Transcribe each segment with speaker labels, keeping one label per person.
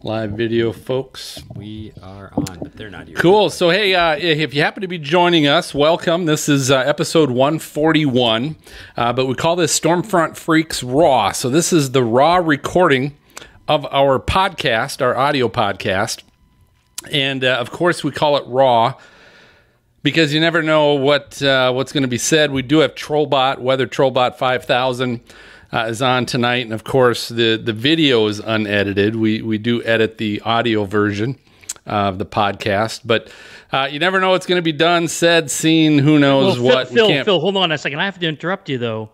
Speaker 1: Live video, folks.
Speaker 2: We are on, but they're not here.
Speaker 1: Cool. So, hey, if you happen to be joining us, welcome. This is episode 141, but we call this Stormfront Freaks Raw. So this is the raw recording of our podcast, our audio podcast. And, of course, we call it raw because you never know what's going to be said. We do have Trollbot, Weather Trollbot 5000. Is on tonight, and of course the video is unedited. We do edit the audio version of the podcast, but you never know what's going to be done, said, seen. Who knows what?
Speaker 3: Phil, hold on a second. I have to interrupt you though.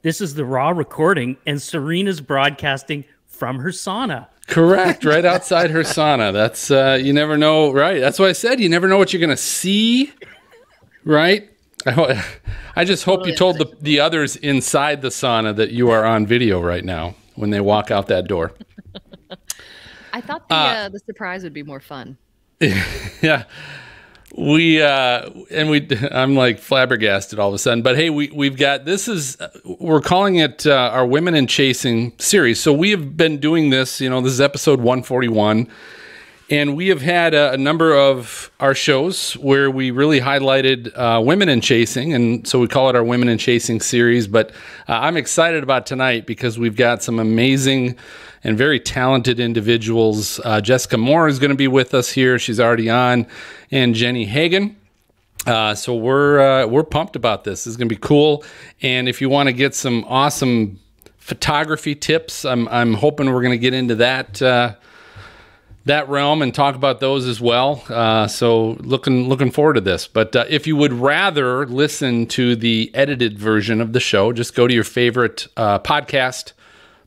Speaker 3: This is the raw recording, and Serena's broadcasting from her sauna.
Speaker 1: Correct, right outside her sauna. That's you never know, right? That's what I said. You never know what you're going to see, right? I just hope you told the others inside the sauna that you are on video right now when they walk out that door.
Speaker 4: I thought the surprise would be more fun.
Speaker 1: Yeah. I'm like flabbergasted all of a sudden. But hey, we've got, we're calling it our Women in Chasing series. So we have been doing this, this is episode 141. And we have had a number of our shows where we really highlighted women in chasing, and so we call it our Women in Chasing series. But I'm excited about tonight because we've got some amazing and very talented individuals. Jessica Moore is going to be with us here. She's already on, and Jenny Hagen. So we're pumped about this. This is going to be cool. And if you want to get some awesome photography tips, I'm hoping we're going to get into that realm and talk about those as well. So looking forward to this. But if you would rather listen to the edited version of the show, just go to your favorite podcast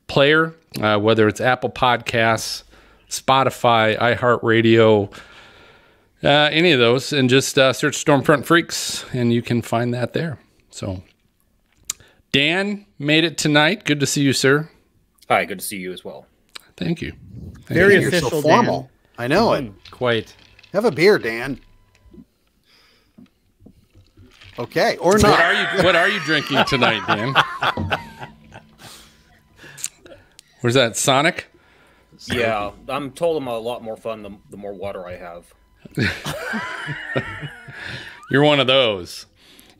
Speaker 1: player, whether it's Apple Podcasts, Spotify, iHeartRadio, any of those, and just search Stormfront Freaks, and you can find that there. So Dan made it tonight. Good to see you, sir.
Speaker 5: Hi, good to see you as well.
Speaker 1: Thank you.
Speaker 3: Very
Speaker 6: You're
Speaker 3: official,
Speaker 6: so formal.
Speaker 3: Dan.
Speaker 6: I know it.
Speaker 2: Quite.
Speaker 6: Have a beer, Dan. Okay, or not.
Speaker 1: What are you drinking tonight, Dan? Where's that, Sonic?
Speaker 5: Yeah, I'm told I'm a lot more fun the more water I have.
Speaker 1: You're one of those.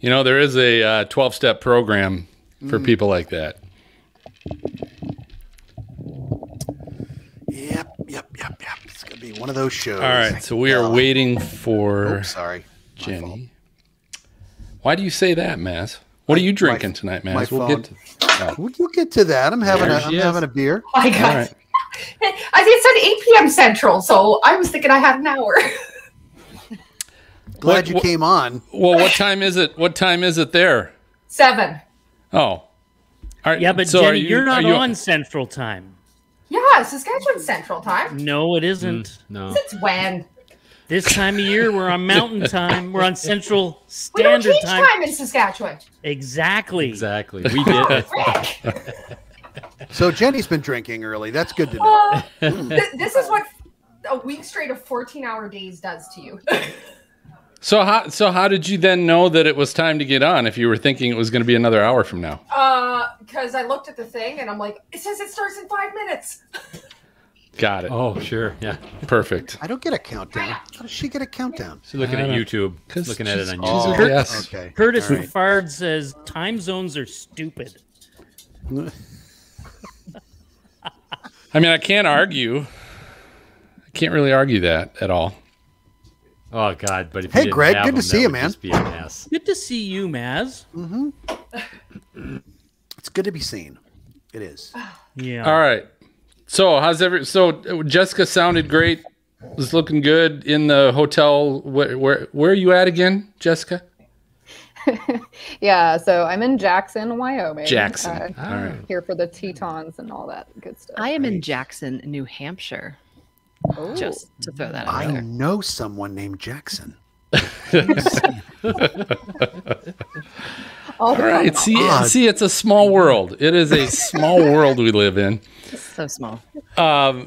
Speaker 1: There is a 12-step program for people like that.
Speaker 6: Yep. It's going to be one of those shows.
Speaker 1: All right, so we are waiting for
Speaker 6: Jenny.
Speaker 1: Why do you say that, Maz? What are you drinking tonight, Maz?
Speaker 6: We'll get to that. I'm having a beer.
Speaker 7: My God.
Speaker 1: Right.
Speaker 7: It said 8 p.m. Central, so I was thinking I had an hour.
Speaker 6: Glad you came on.
Speaker 1: Well, what time is it? What time is it there?
Speaker 7: 7.
Speaker 1: Oh. All right.
Speaker 3: Yeah, but
Speaker 1: so
Speaker 3: Jenny, you're not on Central Time.
Speaker 7: Yeah, Saskatchewan Central Time.
Speaker 3: No, it isn't.
Speaker 2: No.
Speaker 7: Since when?
Speaker 3: This time of year, we're on Mountain Time. We're on Central
Speaker 7: We don't
Speaker 3: Standard
Speaker 7: change
Speaker 3: Time.
Speaker 7: time in Saskatchewan.
Speaker 3: Exactly.
Speaker 2: We did.
Speaker 6: So Jenny's been drinking early. That's good to know.
Speaker 7: This is what a week straight of 14-hour days does to you.
Speaker 1: So how did you then know that it was time to get on if you were thinking it was going to be another hour from now?
Speaker 7: Because I looked at the thing and I'm like, it says it starts in 5 minutes.
Speaker 1: Got it.
Speaker 2: Oh, sure. Yeah.
Speaker 1: Perfect.
Speaker 6: I don't get a countdown. How does she get a countdown?
Speaker 2: She's looking at YouTube. Looking at it on
Speaker 1: Oh,
Speaker 2: YouTube.
Speaker 1: yes.
Speaker 6: Okay.
Speaker 3: Curtis
Speaker 6: All right.
Speaker 3: Fard says time zones are stupid.
Speaker 1: I mean, I can't argue. I can't really argue that at all.
Speaker 2: Oh, God. But if
Speaker 6: Hey,
Speaker 2: you didn't
Speaker 6: Greg,
Speaker 2: have
Speaker 6: good to
Speaker 2: them,
Speaker 6: see
Speaker 2: that
Speaker 6: you,
Speaker 2: would
Speaker 6: man.
Speaker 2: just be a mess.
Speaker 3: Good to see you, Maz.
Speaker 6: It's good to be seen. It is.
Speaker 3: Yeah.
Speaker 1: All right. So so Jessica sounded great. Was looking good in the hotel. Where are you at again, Jessica?
Speaker 8: Yeah, so I'm in Jackson, Wyoming.
Speaker 1: Jackson. All right.
Speaker 8: Here for the Tetons and all that good stuff.
Speaker 4: I am in Jackson, New Hampshire.
Speaker 8: Oh.
Speaker 4: Just to throw that out
Speaker 6: I
Speaker 4: there.
Speaker 6: know someone named Jackson.
Speaker 1: All right. See, it's a small world. It is a small world we live in.
Speaker 4: So small.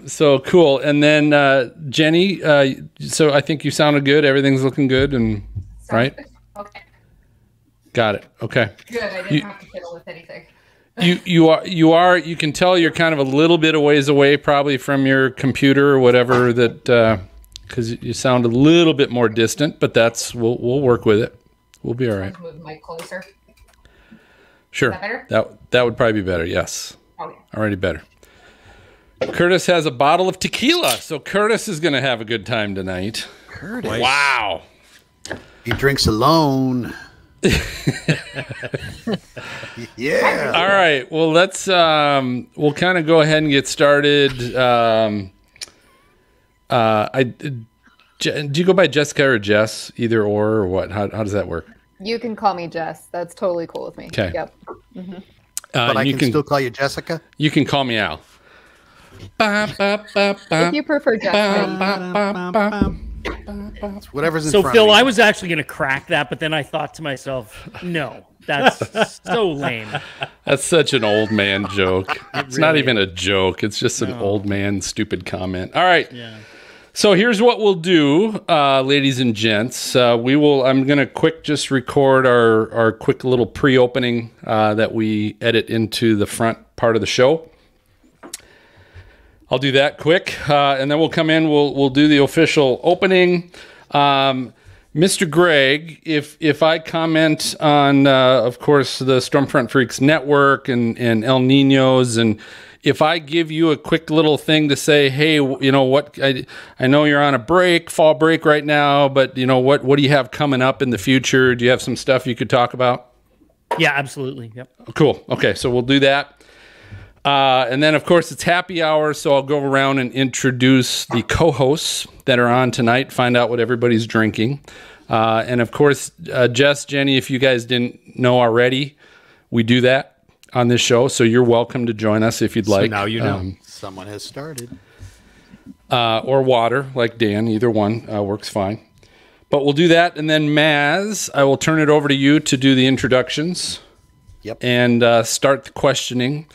Speaker 1: So cool. And then Jenny, so I think you sounded good. Everything's looking good, and right?
Speaker 7: Okay.
Speaker 1: Got it. Okay.
Speaker 7: Good. I didn't have to fiddle with anything.
Speaker 1: You can tell you're kind of a little bit a ways away, probably from your computer or whatever, that because you sound a little bit more distant. But we'll work with it. We'll be all right.
Speaker 7: Move the mic closer.
Speaker 1: Sure.
Speaker 7: Is that better?
Speaker 1: That would probably be better. Yes.
Speaker 7: Okay.
Speaker 1: Already better. Curtis has a bottle of tequila, so Curtis is going to have a good time tonight.
Speaker 6: Curtis.
Speaker 1: Wow.
Speaker 6: He drinks alone. Yeah.
Speaker 1: All right. Well, let's we'll kind of go ahead and get started. Do you go by Jessica or Jess, either or what? How does that work?
Speaker 8: You can call me Jess. That's totally cool with me.
Speaker 1: Okay.
Speaker 8: Yep.
Speaker 6: But I can still call you Jessica?
Speaker 1: You can call me Al.
Speaker 8: If you prefer Jess.
Speaker 6: Whatever's in
Speaker 3: So,
Speaker 6: front
Speaker 3: Phil,
Speaker 6: of
Speaker 3: I
Speaker 6: you.
Speaker 3: was actually going to crack that, but then I thought to myself, no, that's so lame.
Speaker 1: That's such an old man joke. It's not even a joke. It's just an old man stupid comment. All right.
Speaker 3: Yeah.
Speaker 1: So here's what we'll do, ladies and gents. I'm going to just record our quick little pre-opening that we edit into the front part of the show. I'll do that quick, and then we'll come in. We'll do the official opening. Mr. Greg, if I comment on, of course, the Stormfront Freaks Network and El Niños, and if I give you a quick little thing to say, hey, you know what? I know you're on a fall break right now, but you know what do you have coming up in the future? Do you have some stuff you could talk about?
Speaker 3: Yeah, absolutely. Yep.
Speaker 1: Cool. Okay, so we'll do that. And then, of course, it's happy hour, so I'll go around and introduce the co-hosts that are on tonight, find out what everybody's drinking. And, of course, Jess, Jenny, if you guys didn't know already, we do that on this show, so you're welcome to join us if you'd like.
Speaker 2: Now you know.
Speaker 6: Someone has started.
Speaker 1: Or water, like Dan. Either one works fine. But we'll do that, and then, Maz, I will turn it over to you to do the introductions.
Speaker 6: Yep.
Speaker 1: And start the questioning.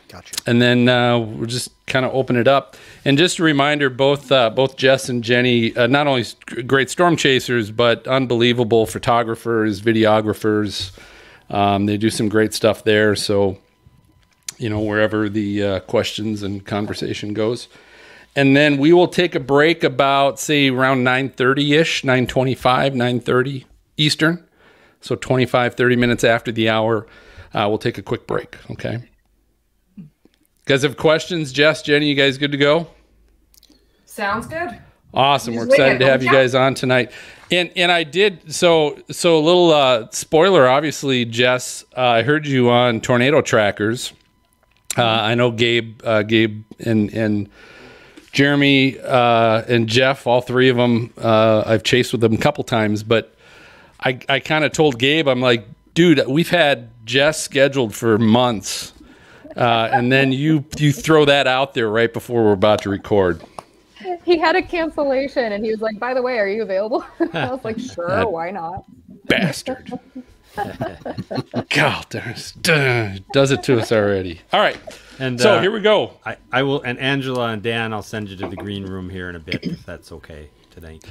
Speaker 6: Gotcha.
Speaker 1: And then we'll just kind of open it up. And just a reminder, both Jess and Jenny, not only great storm chasers, but unbelievable photographers, videographers. They do some great stuff there. So, you know, wherever the questions and conversation goes. And then we will take a break about, say, around 9:30-ish, 9:25, 9:30 Eastern. So 25, 30 minutes after the hour, we'll take a quick break, okay? Guys have questions? Jess, Jenny, you guys good to go?
Speaker 7: Sounds good.
Speaker 1: Awesome. We're
Speaker 7: Just wait,
Speaker 1: excited to have you guys on tonight. And I did, so a little spoiler, obviously, Jess, I heard you on Tornado Trackers. I know Gabe and Jeremy and Jeff, all three of them, I've chased with them a couple times, but I kind of told Gabe, I'm like, dude, we've had Jess scheduled for months. And then you throw that out there right before we're about to record.
Speaker 8: He had a cancellation and he was like, by the way, are you available? I was like, sure, why not?
Speaker 1: Bastard. God, does it to us already. All right.
Speaker 2: And
Speaker 1: so here we go.
Speaker 2: I will, and Angela and Dan, I'll send you to the green room here in a bit, if that's okay tonight.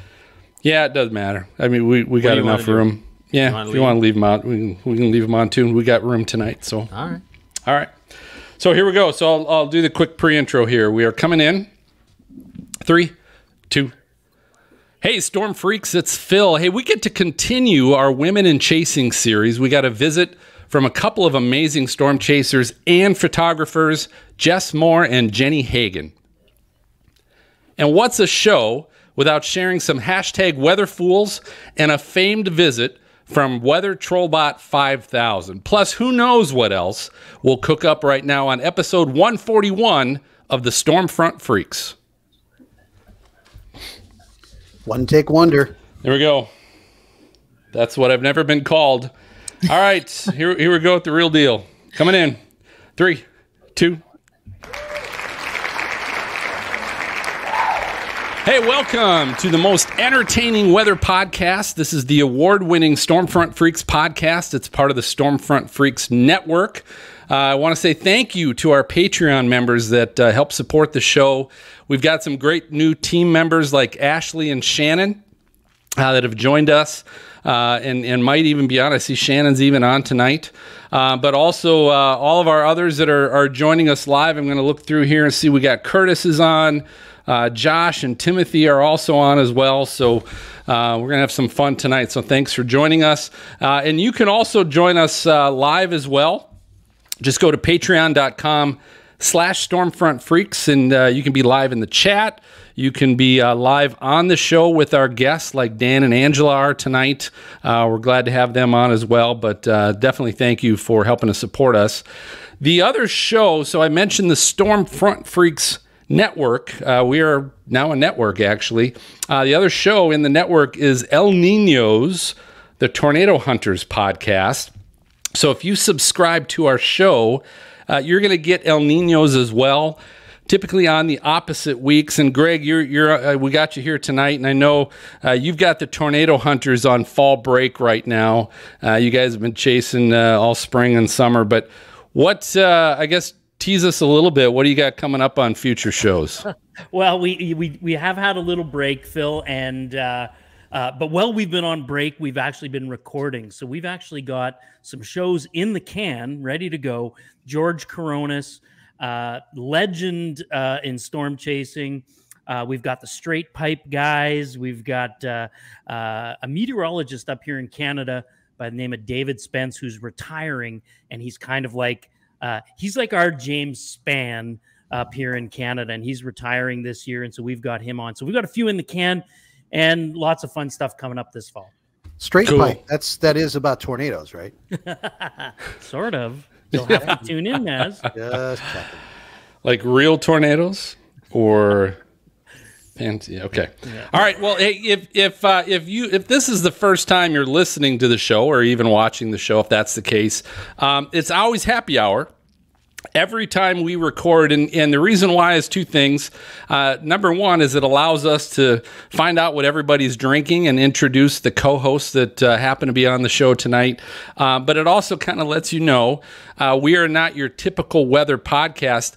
Speaker 1: Yeah, it doesn't matter. I mean, we got enough room. Yeah, if you want to leave them out, we can leave them on too. We got room tonight. So
Speaker 2: All right.
Speaker 1: So here we go. So I'll do the quick pre-intro here. We are coming in. 3, 2. Hey, Storm Freaks, it's Phil. Hey, we get to continue our Women in Chasing series. We got a visit from a couple of amazing storm chasers and photographers, Jess Moore and Jenny Hagen. And what's a show without sharing some hashtag weather fools and a famed visit from Weather Trollbot 5000. Plus, who knows what else we'll cook up right now on episode 141 of the Stormfront Freaks.
Speaker 6: One take wonder.
Speaker 1: There we go. That's what I've never been called. All right, here we go with the real deal. Coming in. 3, 2. Hey, welcome to the most entertaining weather podcast. This is the award-winning Stormfront Freaks podcast. It's part of the Stormfront Freaks Network. I want to say thank you to our Patreon members that help support the show. We've got some great new team members like Ashley and Shannon that have joined us and might even be on. I see Shannon's even on tonight. but also all of our others that are joining us live. I'm going to look through here and see we got Curtis is on. Josh and Timothy are also on as well. So we're going to have some fun tonight. So thanks for joining us. And you can also join us live as well. Just go to patreon.com/StormfrontFreaks and you can be live in the chat. You can be live on the show with our guests like Dan and Angela are tonight. We're glad to have them on as well, but definitely thank you for helping to support us. The other show, so I mentioned the Stormfront Freaks network. We are now a network, actually. The other show in the network is El Nino's, the Tornado Hunters podcast. So if you subscribe to our show, you're going to get El Nino's as well, typically on the opposite weeks. And Greg, we got you here tonight, and I know you've got the Tornado Hunters on fall break right now. You guys have been chasing all spring and summer, but what, I guess, tease us a little bit. What do you got coming up on future shows?
Speaker 3: Well, we have had a little break, Phil, and but while we've been on break, we've actually been recording. So we've actually got some shows in the can, ready to go. George Coronis, legend in storm chasing. We've got the Straight Pipe guys. We've got a meteorologist up here in Canada by the name of David Spence, who's retiring, and he's kind of like he's like our James Spann up here in Canada, and he's retiring this year, and so we've got him on. So we've got a few in the can, and lots of fun stuff coming up this fall.
Speaker 6: Straight Pipe. That is about tornadoes, right?
Speaker 3: Sort of. You'll have to tune in, Naz.
Speaker 6: Just checking.
Speaker 1: Like real tornadoes, or fancy? Okay. Yeah. All right. Well, hey, if this is the first time you're listening to the show or even watching the show, if that's the case, it's always happy hour. Every time we record, and the reason why is two things. Number one is it allows us to find out what everybody's drinking and introduce the co-hosts that happen to be on the show tonight. But it also kind of lets you know we are not your typical weather podcast.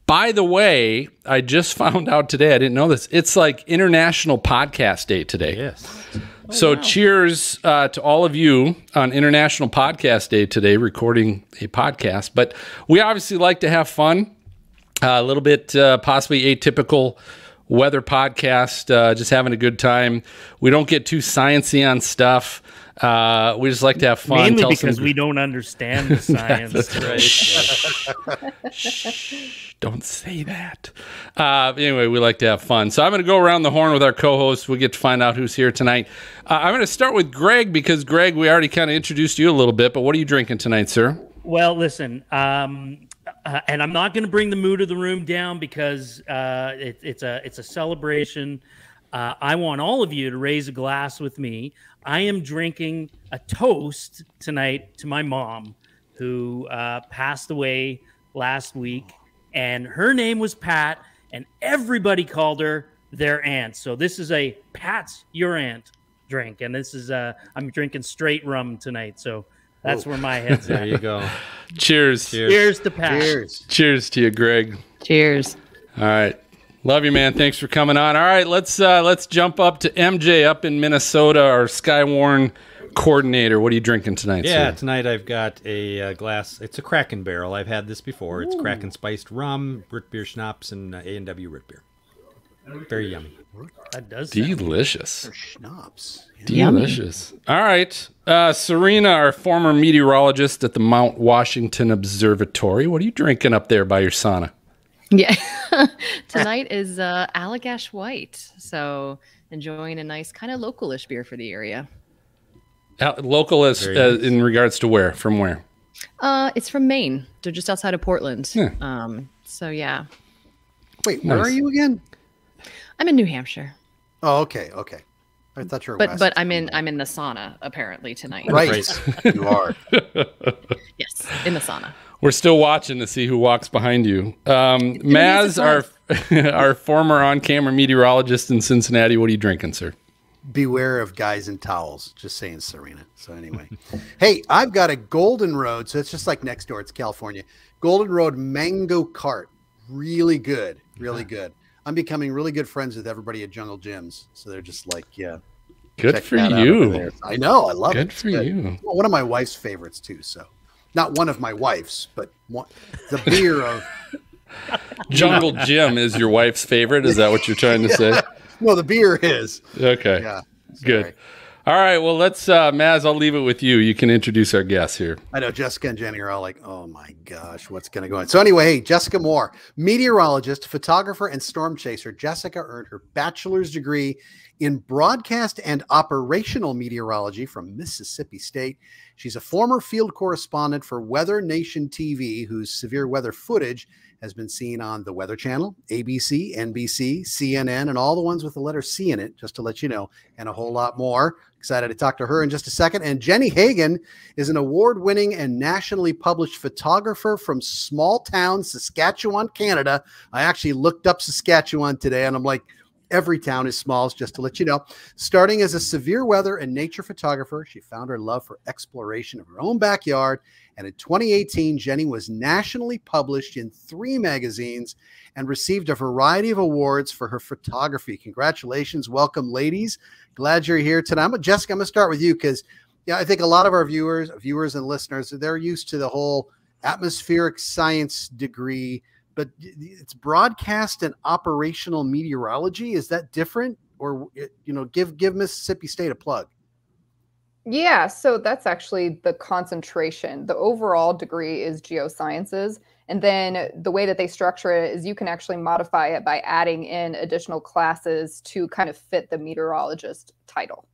Speaker 1: By the way, I just found out today, I didn't know this, it's like International Podcast Day today.
Speaker 2: Yes.
Speaker 1: So cheers to all of you on International Podcast Day today, recording a podcast. But we obviously like to have fun, a little bit possibly atypical weather podcast, just having a good time. We don't get too sciencey on stuff. We just like to have fun.
Speaker 3: Mainly because we don't understand the science.
Speaker 1: That's right. Shh, don't say that. Anyway, we like to have fun. So I'm going to go around the horn with our co-hosts. We get to find out who's here tonight. I'm going to start with Greg because, Greg, we already kind of introduced you a little bit, but what are you drinking tonight, sir?
Speaker 3: Well, listen, and I'm not going to bring the mood of the room down because it's a celebration. I want all of you to raise a glass with me. I am drinking a toast tonight to my mom, who passed away last week, and her name was Pat, and everybody called her their aunt. So this is a Pat's Your Aunt drink, and this is I'm drinking straight rum tonight. So that's where my head's at.
Speaker 2: There you go.
Speaker 1: Cheers.
Speaker 3: Cheers to Pat.
Speaker 1: Cheers to you, Greg.
Speaker 4: Cheers.
Speaker 1: All right. Love you, man. Thanks for coming on. All right, let's jump up to MJ up in Minnesota, our Skywarn coordinator. What are you drinking tonight,
Speaker 2: Yeah,
Speaker 1: sir?
Speaker 2: tonight I've got a glass. It's a Kraken barrel. I've had this before. It's Kraken spiced rum, root beer schnapps, and A&W root beer. Very yummy.
Speaker 3: That does
Speaker 1: Delicious.
Speaker 6: For schnapps.
Speaker 1: Delicious. All right. Serena, our former meteorologist at the Mount Washington Observatory. What are you drinking up there by your sauna?
Speaker 4: Yeah. Tonight is Allagash White. So enjoying a nice kind of localish beer for the area.
Speaker 1: Local as
Speaker 2: nice.
Speaker 1: In regards to where? From where?
Speaker 4: It's from Maine. They're just outside of Portland.
Speaker 1: Yeah.
Speaker 4: So yeah.
Speaker 6: Wait, where
Speaker 1: Nice.
Speaker 6: are you again?
Speaker 4: I'm in New Hampshire.
Speaker 6: Oh, okay. I thought you were
Speaker 4: But
Speaker 6: west.
Speaker 4: but I'm in the sauna apparently tonight.
Speaker 6: Right. You are.
Speaker 4: Yes, in the sauna.
Speaker 1: We're still watching to see who walks behind you. Maz, our former on-camera meteorologist in Cincinnati. What are you drinking, sir?
Speaker 6: Beware of guys in towels. Just saying, Serena. So anyway, hey, I've got a Golden Road. So it's just like next door. It's California. Golden Road Mango Cart. Really good. Really good. I'm becoming really good friends with everybody at Jungle Gyms. So they're just like, yeah.
Speaker 1: Good
Speaker 6: check
Speaker 1: for
Speaker 6: that out over
Speaker 1: you.
Speaker 6: there. I know. I love it.
Speaker 1: Good
Speaker 6: It's
Speaker 1: for you.
Speaker 6: Well, one of my wife's favorites too. So Not one of my wife's, but the beer of
Speaker 1: Jungle Jim is your wife's favorite. Is that what you're trying to say?
Speaker 6: No, the beer is.
Speaker 1: Okay.
Speaker 6: Yeah.
Speaker 1: Good. All right. Well, let's, Maz, I'll leave it with you. You can introduce our guests here.
Speaker 6: I know Jessica and Jenny are all like, oh my gosh, what's going to go on? So anyway, hey, Jessica Moore, meteorologist, photographer, and storm chaser. Jessica earned her bachelor's degree in broadcast and operational meteorology from Mississippi State. She's a former field correspondent for Weather Nation TV, whose severe weather footage has been seen on the Weather Channel, ABC, NBC, CNN, and all the ones with the letter C in it, just to let you know, and a whole lot more. Excited to talk to her in just a second. And Jenny Hagen is an award-winning and nationally published photographer from small town Saskatchewan, Canada. I actually looked up Saskatchewan today, and I'm like, every town is small, just to let you know. Starting as a severe weather and nature photographer, she found her love for exploration of her own backyard. And in 2018, Jenny was nationally published in 3 magazines and received a variety of awards for her photography. Congratulations. Welcome, ladies. Glad you're here tonight. Jessica, I'm going to start with you because I think a lot of our viewers and listeners, they're used to the whole atmospheric science degree, but it's broadcast and operational meteorology. Is that different? Or, give Mississippi State a plug.
Speaker 8: Yeah, so that's actually the concentration. The overall degree is geosciences. And then the way that they structure it is you can actually modify it by adding in additional classes to kind of fit the meteorologist title.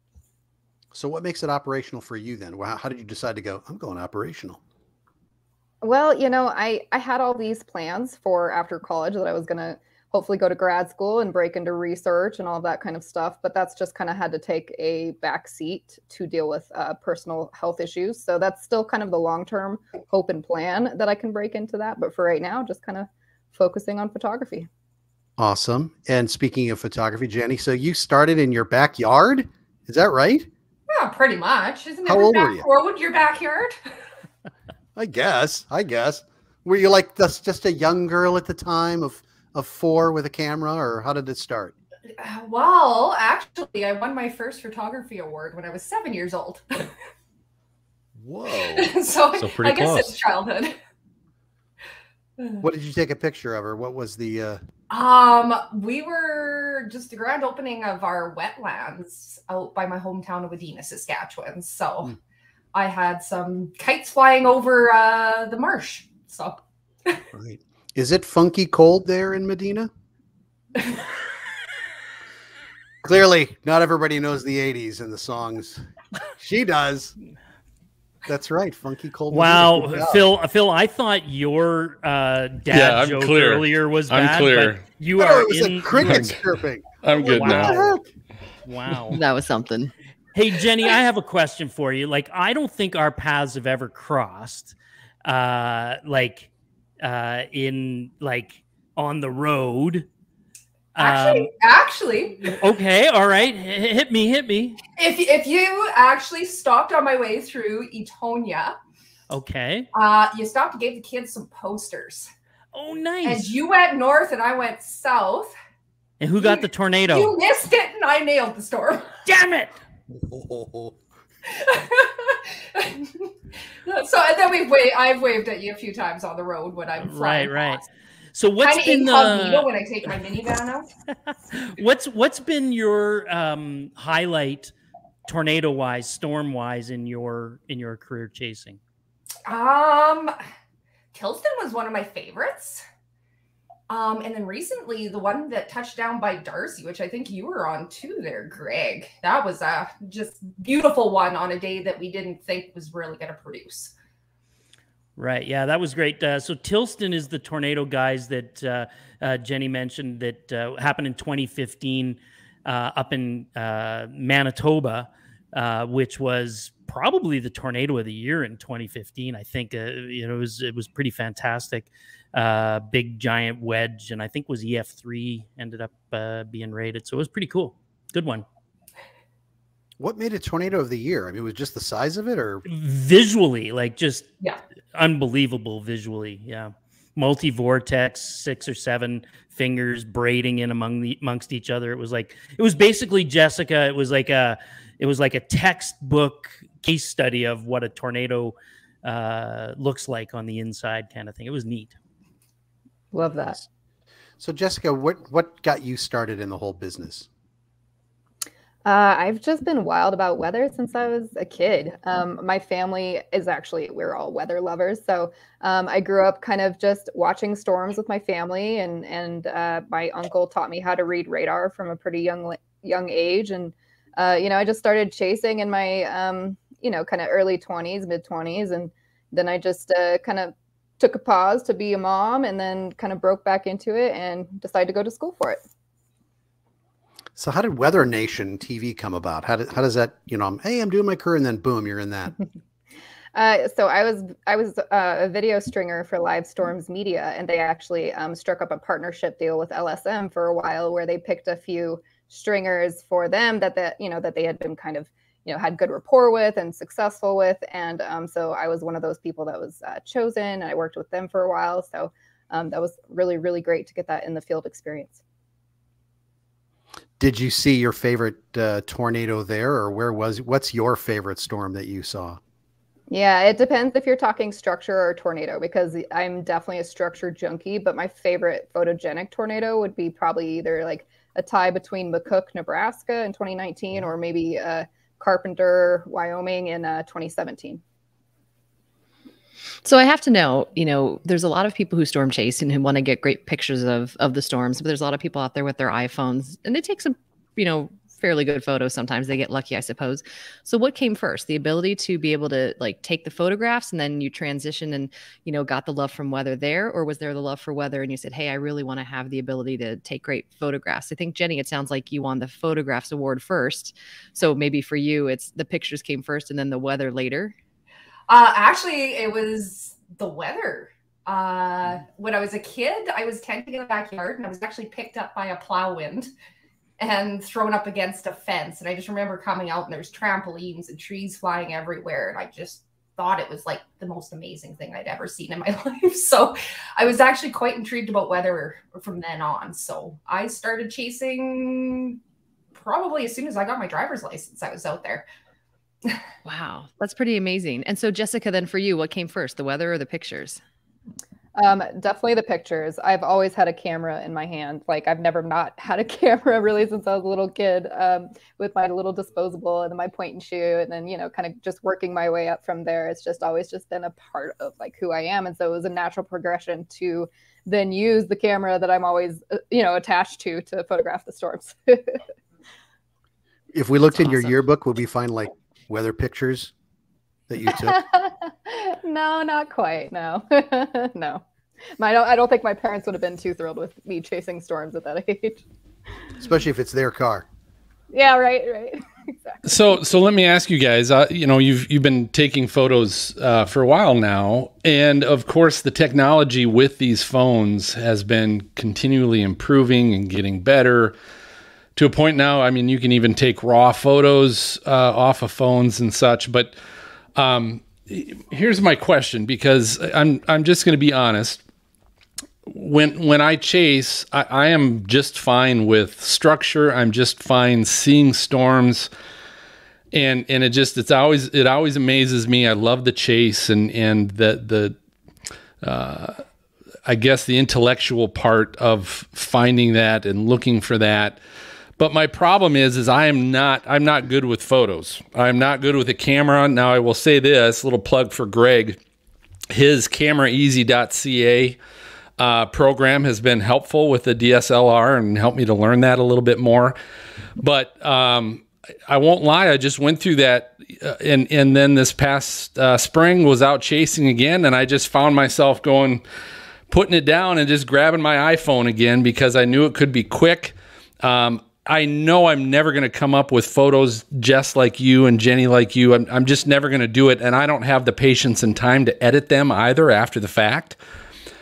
Speaker 6: So what makes it operational for you then? How did you decide to go, I'm going operational?
Speaker 8: Well, I had all these plans for after college that I was going to hopefully go to grad school and break into research and all of that kind of stuff. But that's just kind of had to take a back seat to deal with personal health issues. So that's still kind of the long-term hope and plan that I can break into that. But for right now, just kind of focusing on photography.
Speaker 6: Awesome. And speaking of photography, Jenny, so you started in your backyard? Is that right?
Speaker 7: Yeah, pretty much. Isn't
Speaker 6: How
Speaker 7: every
Speaker 6: old were
Speaker 7: back
Speaker 6: you?
Speaker 7: road your backyard?
Speaker 6: I guess. Were you like just a young girl at the time of 4 with a camera, or how did it start?
Speaker 7: Well, actually, I won my first photography award when I was 7 years old.
Speaker 6: Whoa.
Speaker 7: so
Speaker 2: pretty
Speaker 7: I guess
Speaker 2: close.
Speaker 7: it's childhood.
Speaker 6: What did you take a picture of, or what was the
Speaker 7: We were just the grand opening of our wetlands out by my hometown of Adina, Saskatchewan. So I had some kites flying over the marsh. So
Speaker 6: right. Is it funky cold there in Medina? Clearly, not everybody knows the 80s and the songs. She does. That's right. Funky cold.
Speaker 3: Wow,
Speaker 6: music.
Speaker 3: Phil, I thought your dad joke earlier was bad.
Speaker 1: I'm clear.
Speaker 3: But you
Speaker 6: Oh,
Speaker 3: are
Speaker 6: it was
Speaker 3: in.
Speaker 6: a cricket chirping.
Speaker 1: I'm good now.
Speaker 3: Wow.
Speaker 4: That was something.
Speaker 3: Hey, Jenny, I have a question for you. Like, I don't think our paths have ever crossed, in on the road.
Speaker 7: Actually,
Speaker 3: Okay, all right. Hit me.
Speaker 7: if you actually stopped on my way through Etonia,
Speaker 3: Okay.
Speaker 7: you stopped and gave the kids some posters.
Speaker 3: Oh,
Speaker 7: And
Speaker 3: nice.
Speaker 7: you went north and I went south.
Speaker 3: And who got the tornado?
Speaker 7: You missed it and I nailed the storm.
Speaker 3: Damn it!
Speaker 7: So and then I've waved at you a few times on the road when I'm flying
Speaker 3: Right.
Speaker 7: past.
Speaker 3: So what's
Speaker 7: Kinda
Speaker 3: been
Speaker 7: incognito when I take my minivan out.
Speaker 3: what's been your highlight tornado wise, storm wise in your career chasing?
Speaker 7: Tilston was one of my favorites. And then recently the one that touched down by Darcy, which I think you were on too there, Greg. That was a just beautiful one on a day that we didn't think was really going to produce.
Speaker 3: Right. Yeah, that was great. So Tilston is the tornado, guys, that Jenny mentioned that happened in 2015 up in Manitoba, which was probably the tornado of the year in 2015. I think it was pretty fantastic. Big giant wedge, and I think was EF3 ended up being rated. So it was pretty cool. Good one.
Speaker 6: What made it tornado of the year? I mean, was it just the size of it, or
Speaker 3: Visually, like just
Speaker 7: Yeah.
Speaker 3: unbelievable visually. Yeah. Multi-vortex, 6 or 7 fingers braiding in amongst each other. It was basically, Jessica, it was like a textbook case study of what a tornado looks like on the inside, kind of thing. It was neat.
Speaker 8: Love that.
Speaker 6: So Jessica, what got you started in the whole business?
Speaker 8: I've just been wild about weather since I was a kid. My family is actually, we're all weather lovers. So I grew up kind of just watching storms with my family, and my uncle taught me how to read radar from a pretty young age. And, I just started chasing in my, kind of early 20s, mid 20s. And then I just kind of took a pause to be a mom, and then kind of broke back into it and decided to go to school for it.
Speaker 6: So how did Weather Nation TV come about? How does that, hey, I'm doing my career, and then boom, you're in that.
Speaker 8: So I was a video stringer for Live Storms Media, and they actually struck up a partnership deal with LSM for a while, where they picked a few stringers for them that they had been kind of, had good rapport with and successful with. And so I was one of those people that was chosen, and I worked with them for a while. So that was really, really great to get that in the field experience.
Speaker 6: Did you see your favorite tornado there, or what's your favorite storm that you saw?
Speaker 8: Yeah, it depends if you're talking structure or tornado, because I'm definitely a structure junkie, but my favorite photogenic tornado would be probably either like a tie between McCook, Nebraska in 2019, or maybe Carpenter, Wyoming in 2017.
Speaker 4: So I have to know, there's a lot of people who storm chase and who want to get great pictures of the storms, but there's a lot of people out there with their iPhones, and they take some, fairly good photos. Sometimes they get lucky, I suppose. So what came first? The ability to be able to take the photographs, and then you transition and, got the love from weather there? Or was there the love for weather and you said, hey, I really want to have the ability to take great photographs? I think, Jenny, it sounds like you won the photographs award first. So maybe for you, it's the pictures came first and then the weather later.
Speaker 7: Actually, it was the weather. When I was a kid, I was tenting in the backyard, and I was actually picked up by a plow wind and thrown up against a fence. And I just remember coming out, and there's trampolines and trees flying everywhere. And I just thought it was like the most amazing thing I'd ever seen in my life. So I was actually quite intrigued about weather from then on. So I started chasing probably as soon as I got my driver's license. I was out there.
Speaker 4: Wow, that's pretty amazing. And so, Jessica, then for you, what came first, the weather or the pictures?
Speaker 8: Definitely the pictures. I've always had a camera in my hand. Like, I've never not had a camera really since I was a little kid, with my little disposable and then my point and shoot, and then, kind of just working my way up from there. It's just always just been a part of who I am. And so it was a natural progression to then use the camera that I'm always, attached to photograph the storms.
Speaker 6: If we looked in your yearbook, would we find weather pictures that you took?
Speaker 8: No, not quite. No, no. I don't think my parents would have been too thrilled with me chasing storms at that age.
Speaker 6: Especially if it's their car.
Speaker 8: Yeah, right. Exactly.
Speaker 1: So let me ask you guys. You've been taking photos for a while now, and of course, the technology with these phones has been continually improving and getting better. To a point now, I mean, you can even take raw photos off of phones and such. But here's my question, because I'm just going to be honest. When I chase, I am just fine with structure. I'm just fine seeing storms, and it always amazes me. I love the chase and the I guess the intellectual part of finding that and looking for that. But my problem is I'm not good with photos. I'm not good with a camera. Now I will say this, little plug for Greg. His cameraeasy.ca program has been helpful with the DSLR and helped me to learn that a little bit more. But I won't lie, I just went through that and then this past spring was out chasing again, and I just found myself putting it down and just grabbing my iPhone again because I knew it could be quick. I know I'm never going to come up with photos just like you and Jenny like you. I'm just never going to do it, and I don't have the patience and time to edit them either after the fact.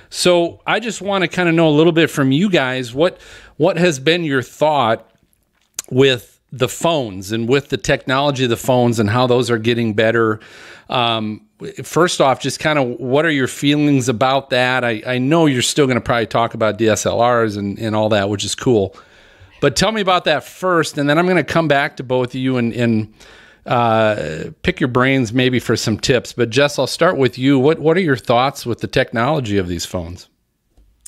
Speaker 1: So I just want to kind of know a little bit from you guys, what has been your thought with the phones and with the technology of the phones and how those are getting better? First off, just kind of what are your feelings about that? I know you're still going to probably talk about DSLRs and all that, which is cool. But tell me about that first, and then I'm going to come back to both of you and pick your brains maybe for some tips. But Jess, I'll start with you. What are your thoughts with the technology of these phones?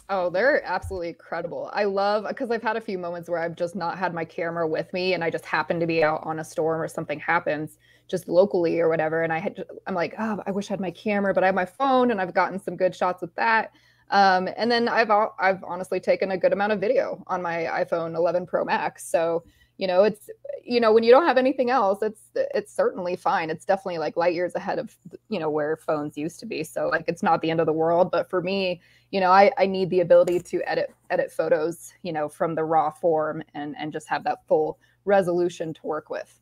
Speaker 8: Oh, they're absolutely incredible. I love, because I've had a few moments where I've just not had my camera with me and I just happen to be out on a storm or something happens just locally or whatever. And I'm like, oh, I wish I had my camera, but I have my phone and I've gotten some good shots with that. And then I've honestly taken a good amount of video on my iPhone 11 Pro Max. So, it's, when you don't have anything else, it's certainly fine. It's definitely like light years ahead of, where phones used to be. So like, it's not the end of the world, but for me, I need the ability to edit photos, from the raw form and just have that full resolution to work with.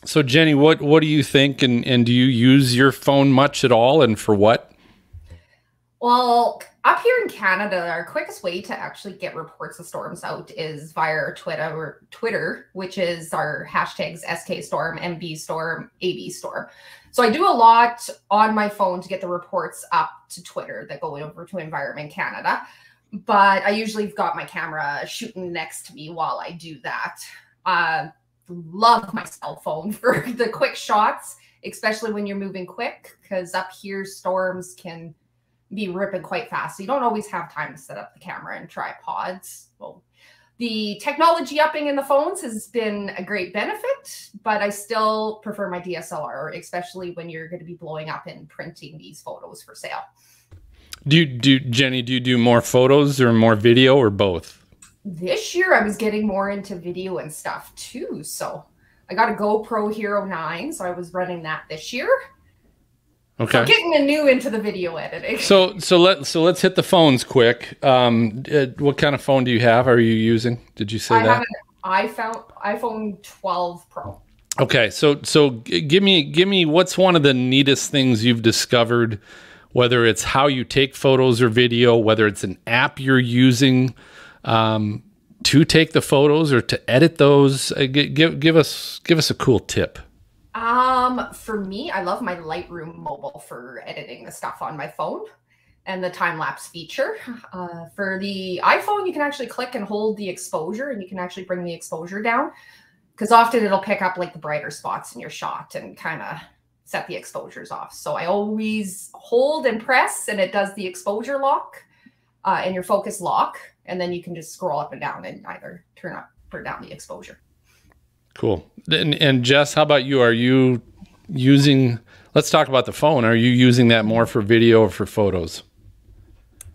Speaker 1: So Jenny, what do you think? And do you use your phone much at all? And for what?
Speaker 7: Well, up here in Canada, our quickest way to actually get reports of storms out is via our Twitter, which is our hashtags SK Storm, MB Storm, AB Storm. So I do a lot on my phone to get the reports up to Twitter that go over to Environment Canada. But I usually have got my camera shooting next to me while I do that. Love my cell phone for the quick shots, especially when you're moving quick, because up here storms can be ripping quite fast. So you don't always have time to set up the camera and tripods. Well, the technology upping in the phones has been a great benefit, but I still prefer my DSLR, especially when you're going to be blowing up and printing these photos for sale.
Speaker 1: Jenny, do you do more photos or more video or both?
Speaker 7: This year I was getting more into video and stuff too. So I got a GoPro Hero9, so I was running that this year.
Speaker 1: Okay.
Speaker 7: So getting anew into the video editing.
Speaker 1: So let's hit the phones quick. What kind of phone do you have? Are you using? Did you say that?
Speaker 7: I have an iPhone 12 Pro.
Speaker 1: Okay, so give me what's one of the neatest things you've discovered, whether it's how you take photos or video, whether it's an app you're using to take the photos or to edit those. Give us a cool tip.
Speaker 7: For me, I love my Lightroom mobile for editing the stuff on my phone and the time-lapse feature. For the iPhone, you can actually click and hold the exposure and you can actually bring the exposure down because often it'll pick up like the brighter spots in your shot and kind of set the exposures off. So I always hold and press and it does the exposure lock and your focus lock. And then you can just scroll up and down and either turn up or down the exposure. Cool.
Speaker 1: And Jess, how about you? Are you using, let's talk about the phone. Are you using that more for video or for photos?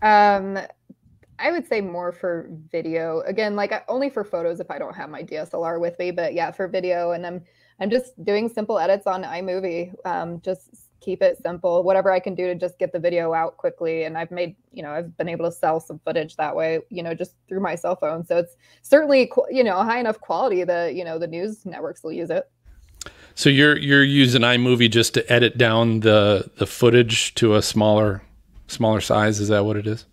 Speaker 8: I would say more for video. Again, like only for photos if I don't have my DSLR with me, but yeah, for video. And I'm just doing simple edits on iMovie. Just keep it simple, whatever I can do to just get the video out quickly. And I've made, I've been able to sell some footage that way, just through my cell phone. So it's certainly, high enough quality that, the news networks will use it.
Speaker 1: So you're using iMovie just to edit down the footage to a smaller size. Is that what it is?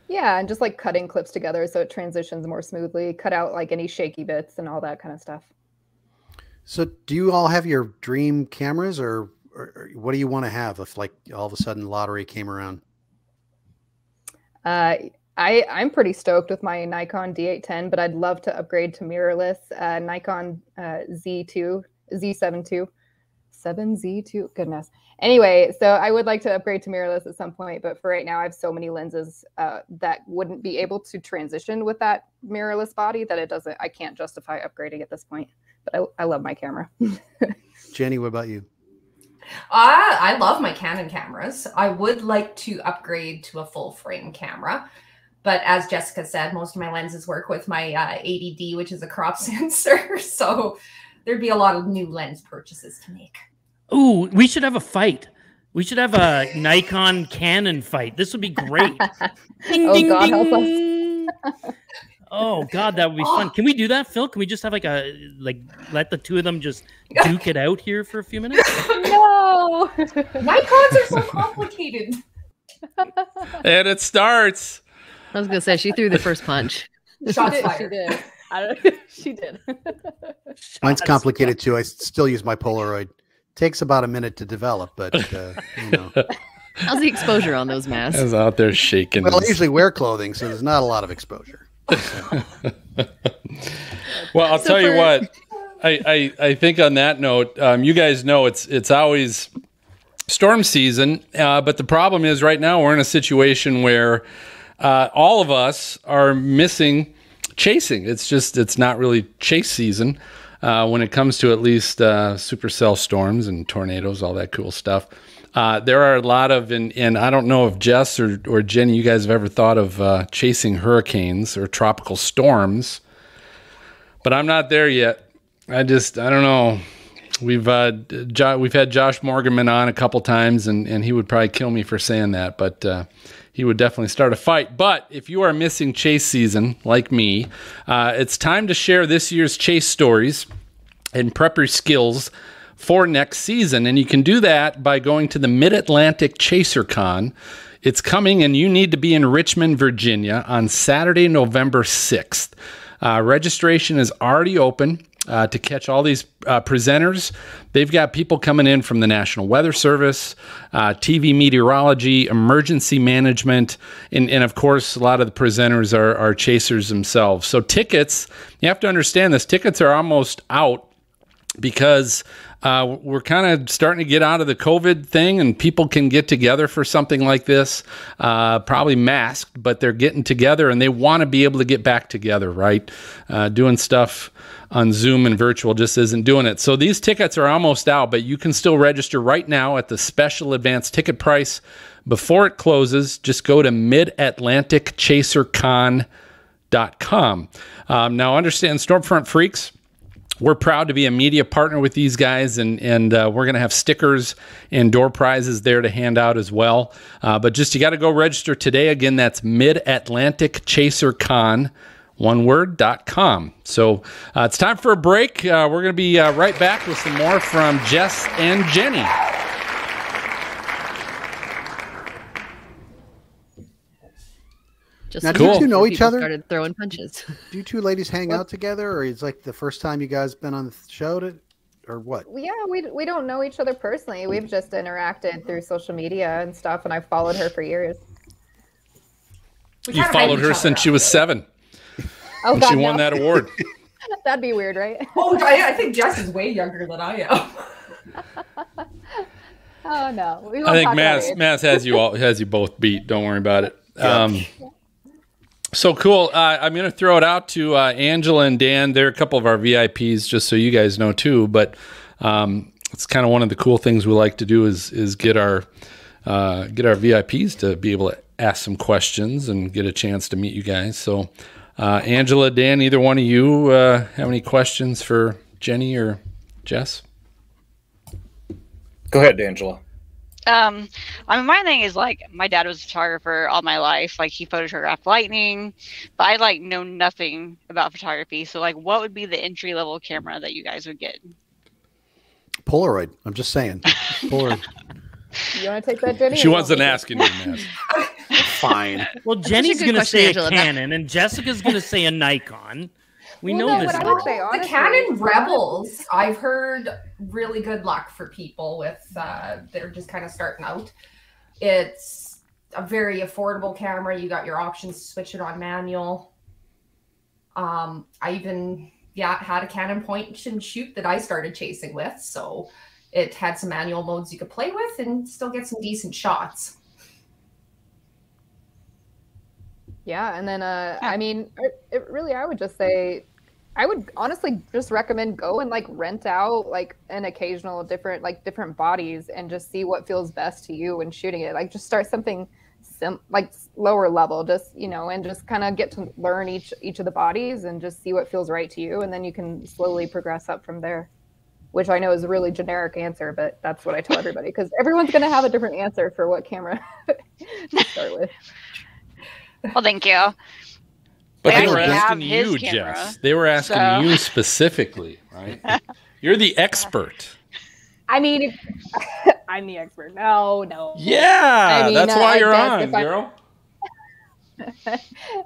Speaker 8: Yeah. And just like cutting clips together so it transitions more smoothly, cut out like any shaky bits and all that kind of stuff. So
Speaker 6: do you all have your dream cameras or what do you want to have if like all of a sudden lottery came around?
Speaker 8: I'm pretty stoked with my Nikon D810, but I'd love to upgrade to mirrorless Nikon Z7 II. Goodness. Anyway, so I would like to upgrade to mirrorless at some point, but for right now, I have so many lenses that wouldn't be able to transition with that mirrorless body that I can't justify upgrading at this point. But I love my camera.
Speaker 6: Jenny, what about you?
Speaker 7: I love my Canon cameras. I would like to upgrade to a full frame camera. But as Jessica said, most of my lenses work with my 80D, which is a crop sensor. So there'd be a lot of new lens purchases to make.
Speaker 3: Ooh, we should have a fight. We should have a Nikon Canon fight. This would be great. Ding, ding,
Speaker 8: God,
Speaker 3: ding.
Speaker 8: help us.
Speaker 3: Oh God, that would be fun. Can we do that, Phil? Can we just have let the two of them just duke it out here for a few minutes?
Speaker 8: No.
Speaker 7: Nikons are so complicated.
Speaker 1: And it starts.
Speaker 4: I was gonna say she threw the first punch.
Speaker 7: Shots fired.
Speaker 8: She did.
Speaker 6: Mine's complicated too. I still use my Polaroid. Takes about a minute to develop, but
Speaker 4: How's the exposure on those masks?
Speaker 1: I was out there shaking.
Speaker 6: Well, I usually wear clothing, so there's not a lot of exposure.
Speaker 1: Well, I'll tell you what. I think on that note, you guys know it's always storm season, but the problem is right now we're in a situation where all of us are missing chasing. It's not really chase season when it comes to at least supercell storms and tornadoes, all that cool stuff. There are a lot of, and I don't know if Jess or Jenny, you guys have ever thought of chasing hurricanes or tropical storms, but I'm not there yet. I don't know. We've had Josh Morganman on a couple times, and he would probably kill me for saying that, but he would definitely start a fight. But if you are missing chase season, like me, it's time to share this year's chase stories and prep your skills for next season. And you can do that by going to the Mid-Atlantic Chaser Con. It's coming, and you need to be in Richmond, Virginia on Saturday, November 6th. Registration is already open. To catch all these presenters. They've got people coming in from the National Weather Service, TV meteorology, emergency management, and of course, a lot of the presenters are chasers themselves. So tickets, you have to understand this, tickets are almost out because we're kind of starting to get out of the COVID thing, and people can get together for something like this, probably masked, but they're getting together and they want to be able to get back together, right? Doing stuff on Zoom and virtual just isn't doing it. So these tickets are almost out, but you can still register right now at the special advance ticket price before it closes. Just go to midatlanticchasercon.com. Now understand, Stormfront Freaks, we're proud to be a media partner with these guys, and we're going to have stickers and door prizes there to hand out as well. But just, you got to go register today. Again, that's midatlanticchasercon.com. oneword.com. So it's time for a break. We're going to be right back with some more from Jess and Jenny.
Speaker 4: Just
Speaker 6: now, do you two know each other?
Speaker 4: Started throwing punches.
Speaker 6: Do you two ladies hang out together, or is like the first time you guys been on the show, or what?
Speaker 8: Yeah, we don't know each other personally. We've just interacted through social media and stuff, and I've followed her for years.
Speaker 1: You followed her since she was 7.
Speaker 8: Oh, God,
Speaker 1: she won that award.
Speaker 8: That'd be weird, right?
Speaker 7: Oh, I think Jess is way younger than I am.
Speaker 8: Oh no,
Speaker 1: I think Mass has you both beat. Don't worry about it. So cool. I'm going to throw it out to Angela and Dan. They're a couple of our VIPs, just so you guys know too. But it's kind of one of the cool things we like to do is get our VIPs to be able to ask some questions and get a chance to meet you guys. So. Angela, Dan, either one of you have any questions for Jenny or Jess?
Speaker 5: Go ahead, Angela.
Speaker 9: I mean, my thing is, like, my dad was a photographer all my life. Like, he photographed lightning, but I, like, know nothing about photography. So, like, what would be the entry-level camera that you guys would get?
Speaker 6: Polaroid. I'm just saying. Polaroid.
Speaker 8: You want to take that, Jenny?
Speaker 1: She wasn't asking you, man.
Speaker 6: Fine.
Speaker 3: Well, Jenny's going to say
Speaker 4: Angela.
Speaker 3: a Canon, and Jessica's going to say a Nikon. We know this.
Speaker 8: What I would say, honestly,
Speaker 7: the Canon Rebels, I've heard really good luck for people with they're just kind of starting out. It's a very affordable camera. You got your options to switch it on manual. I even had a Canon point and shoot that I started chasing with, so it had some manual modes you could play with and still get some decent shots.
Speaker 8: Yeah, and then I mean, I would just say, I would honestly just recommend go and like rent out like an occasional different bodies and just see what feels best to you when shooting it. Like just start something like lower level, just and just kind of get to learn each of the bodies and just see what feels right to you, and then you can slowly progress up from there. Which I know is a really generic answer, but that's what I tell everybody because everyone's going to have a different answer for what camera to start with.
Speaker 9: Well, thank you.
Speaker 1: But
Speaker 9: I
Speaker 1: they were
Speaker 9: actually
Speaker 1: asking
Speaker 9: have his
Speaker 1: you,
Speaker 9: camera,
Speaker 1: Jess. They were asking you specifically, right? You're the expert.
Speaker 8: I mean, I'm the expert. No.
Speaker 1: Yeah,
Speaker 8: I mean,
Speaker 1: that's why you're on,
Speaker 8: girl.
Speaker 1: girl.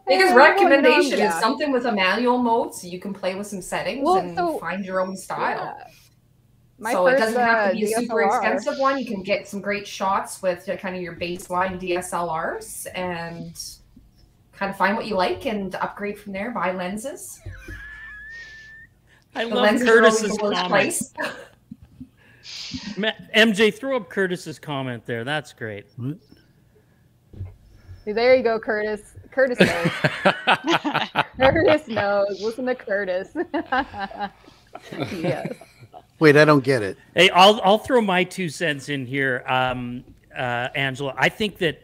Speaker 7: Biggest recommendation is something with a manual mode so you can play with some settings and find your own style.
Speaker 8: Yeah.
Speaker 7: So it doesn't have to be a super
Speaker 8: DSLR.
Speaker 7: expensive one. You can get some great shots with kind of your baseline DSLRs and kind of find what you like and upgrade from there, buy lenses.
Speaker 3: I
Speaker 7: The
Speaker 3: love
Speaker 7: lenses are always
Speaker 3: Curtis's
Speaker 7: the worst
Speaker 3: comment.
Speaker 7: price.
Speaker 3: MJ, throw up Curtis's comment there. That's great.
Speaker 8: There you go, Curtis. Curtis knows. Curtis knows. Listen to Curtis. Yes.
Speaker 6: Wait, I don't get it.
Speaker 3: Hey, I'll throw my 2 cents in here, Angela. I think that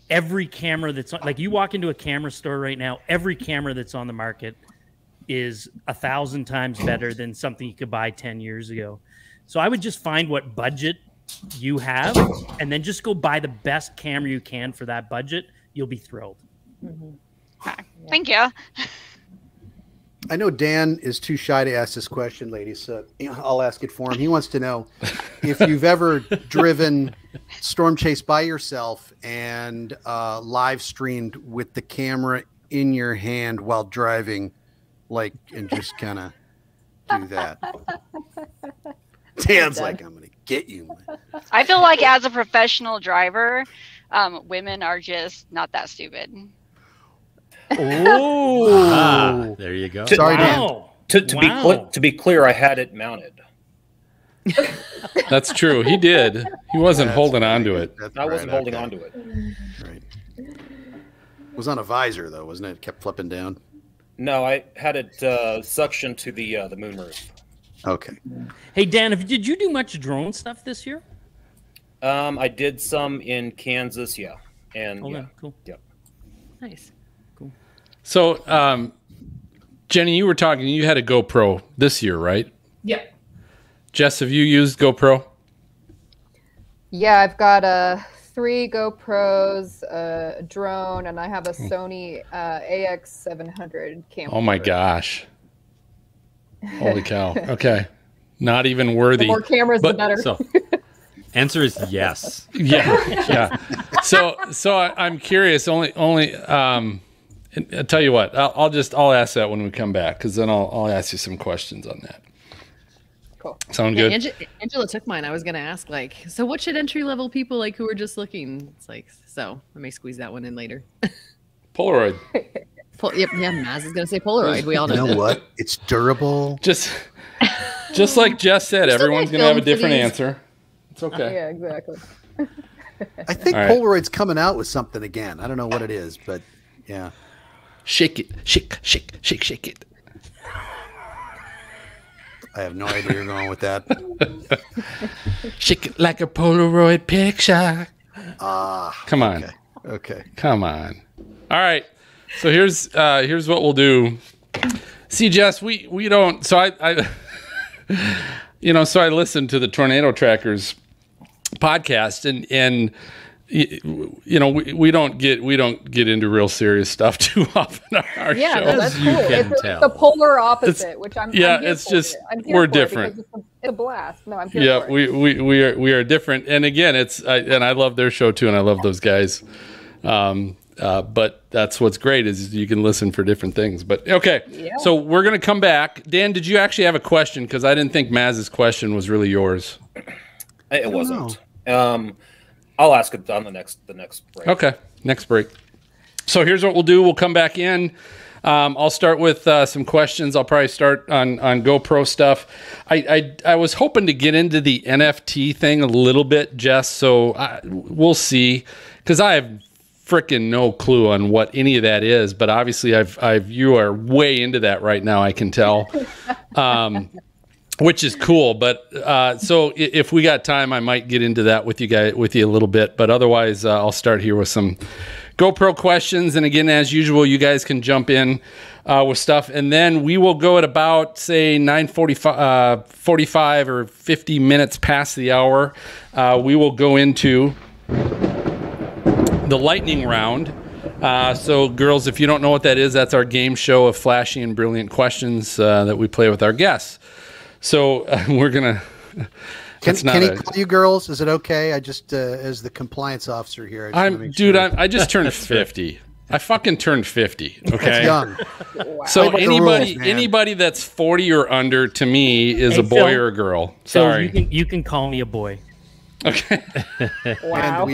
Speaker 3: every camera that's on, like, you walk into a camera store right now, every camera that's on the market is 1,000 times better than something you could buy 10 years ago. So I would just find what budget you have and then just go buy the best camera you can for that budget. You'll be thrilled.
Speaker 9: Thank you.
Speaker 6: I know Dan is too shy to ask this question, ladies, so I'll ask it for him. He wants to know if you've ever driven storm chase by yourself and live streamed with the camera in your hand while driving, like, and just kind of do that. Dan's like, I'm going to get you, man.
Speaker 9: I feel like as a professional driver, women are just not that stupid.
Speaker 2: Oh, there you go.
Speaker 6: Sorry, Dan.
Speaker 3: Wow.
Speaker 5: To be clear, I had it mounted.
Speaker 1: That's true. He did. He wasn't holding on to it.
Speaker 6: That's
Speaker 5: I wasn't
Speaker 6: right,
Speaker 5: holding
Speaker 6: okay.
Speaker 5: on to it.
Speaker 6: Right. It was on a visor, though, wasn't it? It kept flipping down.
Speaker 5: No, I had it suctioned to the moonroof.
Speaker 6: Okay.
Speaker 3: Hey, Dan, did you do much drone stuff this year?
Speaker 5: I did some in Kansas, yeah, and
Speaker 3: Okay,
Speaker 5: yeah,
Speaker 3: cool.
Speaker 5: Yep.
Speaker 4: Nice.
Speaker 1: So, Jenny, you were talking, you had a GoPro this year, right?
Speaker 7: Yeah.
Speaker 1: Jess, have you used GoPro?
Speaker 8: Yeah, I've got 3 GoPros, a drone, and I have a Sony AX700 camera.
Speaker 1: Oh my gosh. Holy cow. Okay. Not even worthy.
Speaker 8: The more cameras, the better.
Speaker 2: So, answer is yes.
Speaker 1: Yeah. So I'm curious. Only. I'll tell you what. I'll ask that when we come back, because then I'll ask you some questions on that.
Speaker 8: Cool.
Speaker 1: Sound
Speaker 4: Yeah,
Speaker 1: good?
Speaker 4: Angela took mine. I was going to ask, like, so what should entry level people like who are just looking? It's like, so I may squeeze that one in later.
Speaker 1: Polaroid.
Speaker 4: Yep, yeah, Maz is going to say Polaroid. We all know.
Speaker 6: You know
Speaker 4: that.
Speaker 6: what? It's durable.
Speaker 1: Just like Jess said,
Speaker 4: Still
Speaker 1: everyone's
Speaker 4: got
Speaker 1: going to have a
Speaker 4: film for
Speaker 1: different
Speaker 4: these.
Speaker 1: answer. It's okay.
Speaker 8: Yeah, exactly.
Speaker 6: I think
Speaker 1: All right.
Speaker 6: Polaroid's coming out with something again. I don't know what it is, but yeah.
Speaker 1: Shake it. Shake it.
Speaker 6: I have no idea where you're going with that.
Speaker 1: Shake it like a Polaroid picture. Come on.
Speaker 6: Okay.
Speaker 1: Come on. All right. So here's what we'll do. See, Jess, we don't. So I so I listened to the Tornado Trackers podcast, and we don't get into real serious stuff too often on our
Speaker 8: Yeah,
Speaker 1: show.
Speaker 8: no, that's
Speaker 2: you
Speaker 8: cool.
Speaker 2: can
Speaker 8: It's
Speaker 2: tell.
Speaker 8: the polar opposite, which I'm
Speaker 1: yeah,
Speaker 8: I'm here
Speaker 1: it's
Speaker 8: for
Speaker 1: just-
Speaker 8: it. I'm here
Speaker 1: we're
Speaker 8: for it
Speaker 1: different.
Speaker 8: because it's a blast. No, I'm here
Speaker 1: Yeah,
Speaker 8: for it.
Speaker 1: we are different, and again, I love their show too, and I love those guys. But that's what's great is you can listen for different things. But okay, So we're gonna come back. Dan, did you actually have a question? Because I didn't think Maz's question was really yours.
Speaker 5: It wasn't. I'll ask it on the next break.
Speaker 1: Okay, next break. So here's what we'll do. We'll come back in. I'll start with some questions. I'll probably start on GoPro stuff. I was hoping to get into the NFT thing a little bit, Jess. So we'll see, because I have freaking no clue on what any of that is. But obviously, you are way into that right now. I can tell. Which is cool, but so if we got time, I might get into that with you a little bit. But otherwise, I'll start here with some GoPro questions. And again, as usual, you guys can jump in with stuff, and then we will go at about say 45 or 50 minutes past the hour. We will go into the lightning round. So, girls, if you don't know what that is, that's our game show of flashy and brilliant questions that we play with our guests. So we're gonna.
Speaker 6: Can he call you girls? Is it okay? I just, as the compliance officer here,
Speaker 1: I just turned 50. I fucking turned 50. Okay.
Speaker 6: That's young.
Speaker 1: So
Speaker 6: Play by the rules, man.
Speaker 1: anybody that's 40 or under to me is
Speaker 3: Hey,
Speaker 1: a boy
Speaker 3: Phil.
Speaker 1: or a girl.
Speaker 3: So
Speaker 1: Sorry.
Speaker 3: you can call me a boy.
Speaker 1: Okay.
Speaker 8: Wow.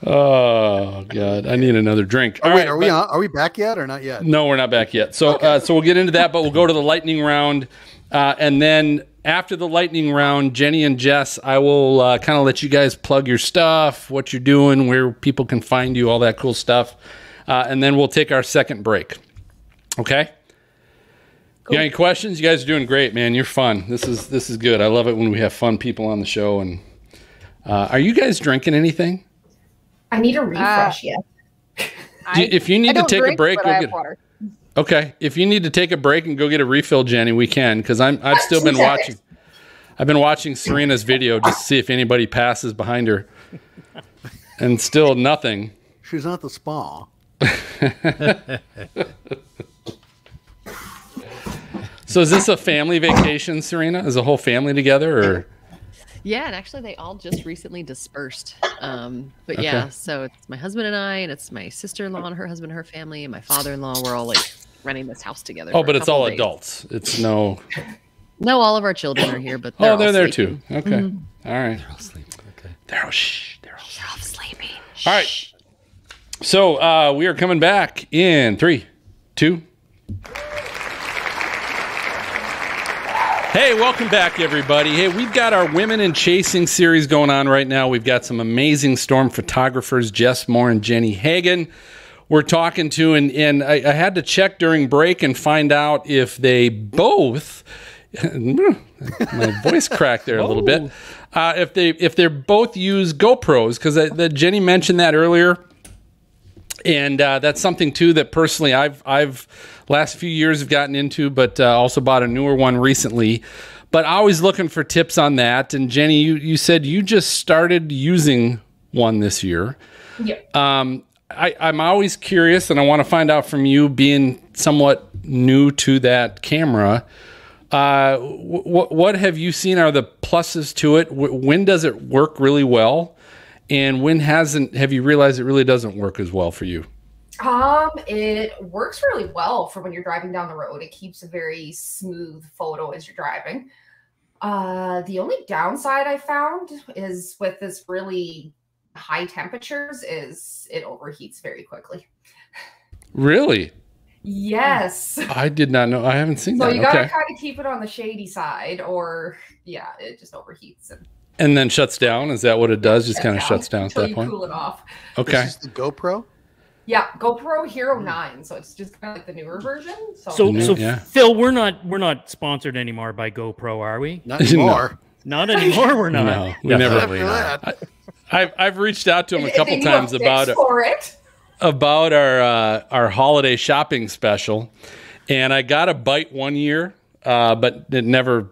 Speaker 1: Oh God, I need another drink.
Speaker 6: Oh,
Speaker 1: All
Speaker 6: wait,
Speaker 1: right,
Speaker 6: are we back yet or not yet?
Speaker 1: No, we're not back yet. So, so we'll get into that, but we'll go to the lightning round, and then after the lightning round, Jenny and Jess, I will kind of let you guys plug your stuff, what you're doing, where people can find you, all that cool stuff, and then we'll take our second break. Okay. Cool. You got any questions? You guys are doing great, man. You're fun. This is good. I love it when we have fun people on the show. And are you guys drinking anything?
Speaker 7: I need a refresh yet.
Speaker 1: If you need to take a break, go get
Speaker 8: water.
Speaker 1: Okay. If you need to take a break and go get a refill, Jenny, we can, because I've still been watching. I've been watching Serena's video just to see if anybody passes behind her, and still nothing.
Speaker 6: She's not the spa.
Speaker 1: So is this a family vacation, Serena? Is the whole family together, or?
Speaker 4: Yeah, and actually they all just recently dispersed. But yeah, so it's my husband and I, and it's my sister-in-law and her husband and her family, and my father-in-law. We're all like renting this house together.
Speaker 1: Oh, but it's all adults. It's no.
Speaker 4: No, all of our children are here, but
Speaker 1: they're there too. Okay, all right.
Speaker 2: They're all sleeping. Okay.
Speaker 1: They're all
Speaker 4: sleeping.
Speaker 1: All right. So we are coming back in 3, 2. Hey, welcome back, everybody. Hey, we've got our Women in Chasing series going on right now. We've got some amazing storm photographers, Jess Moore and Jenny Hagen, we're talking to, and I had to check during break and find out if they both, my voice cracked there a little bit, if they both use GoPros, because Jenny mentioned that earlier. And that's something too that personally I've last few years have gotten into, but also bought a newer one recently. But always looking for tips on that. And Jenny, you said you just started using one this year.
Speaker 7: Yeah.
Speaker 1: I'm always curious, and I want to find out from you, being somewhat new to that camera. What have you seen are the pluses to it? When does it work really well? And when have you realized it really doesn't work as well for you?
Speaker 7: It works really well for when you're driving down the road. It keeps a very smooth photo as you're driving. The only downside I found is with this really high temperatures is it overheats very quickly.
Speaker 1: Really?
Speaker 7: Yes.
Speaker 1: I did not know. I haven't seen that.
Speaker 7: So you gotta kind of keep it on the shady side, or yeah, it just overheats
Speaker 1: and then shuts down. Is that what it does? Just kind of shuts down at that point.
Speaker 7: Cool it off.
Speaker 1: Okay.
Speaker 6: This is the GoPro?
Speaker 7: Yeah, GoPro Hero9. So it's just kind of like the newer version.
Speaker 3: So Phil, we're not sponsored anymore by GoPro, are we?
Speaker 6: Not anymore.
Speaker 3: Not anymore. We're not.
Speaker 1: No, we never. I've reached out to him a couple times about our holiday shopping special, and I got a bite one year, but it never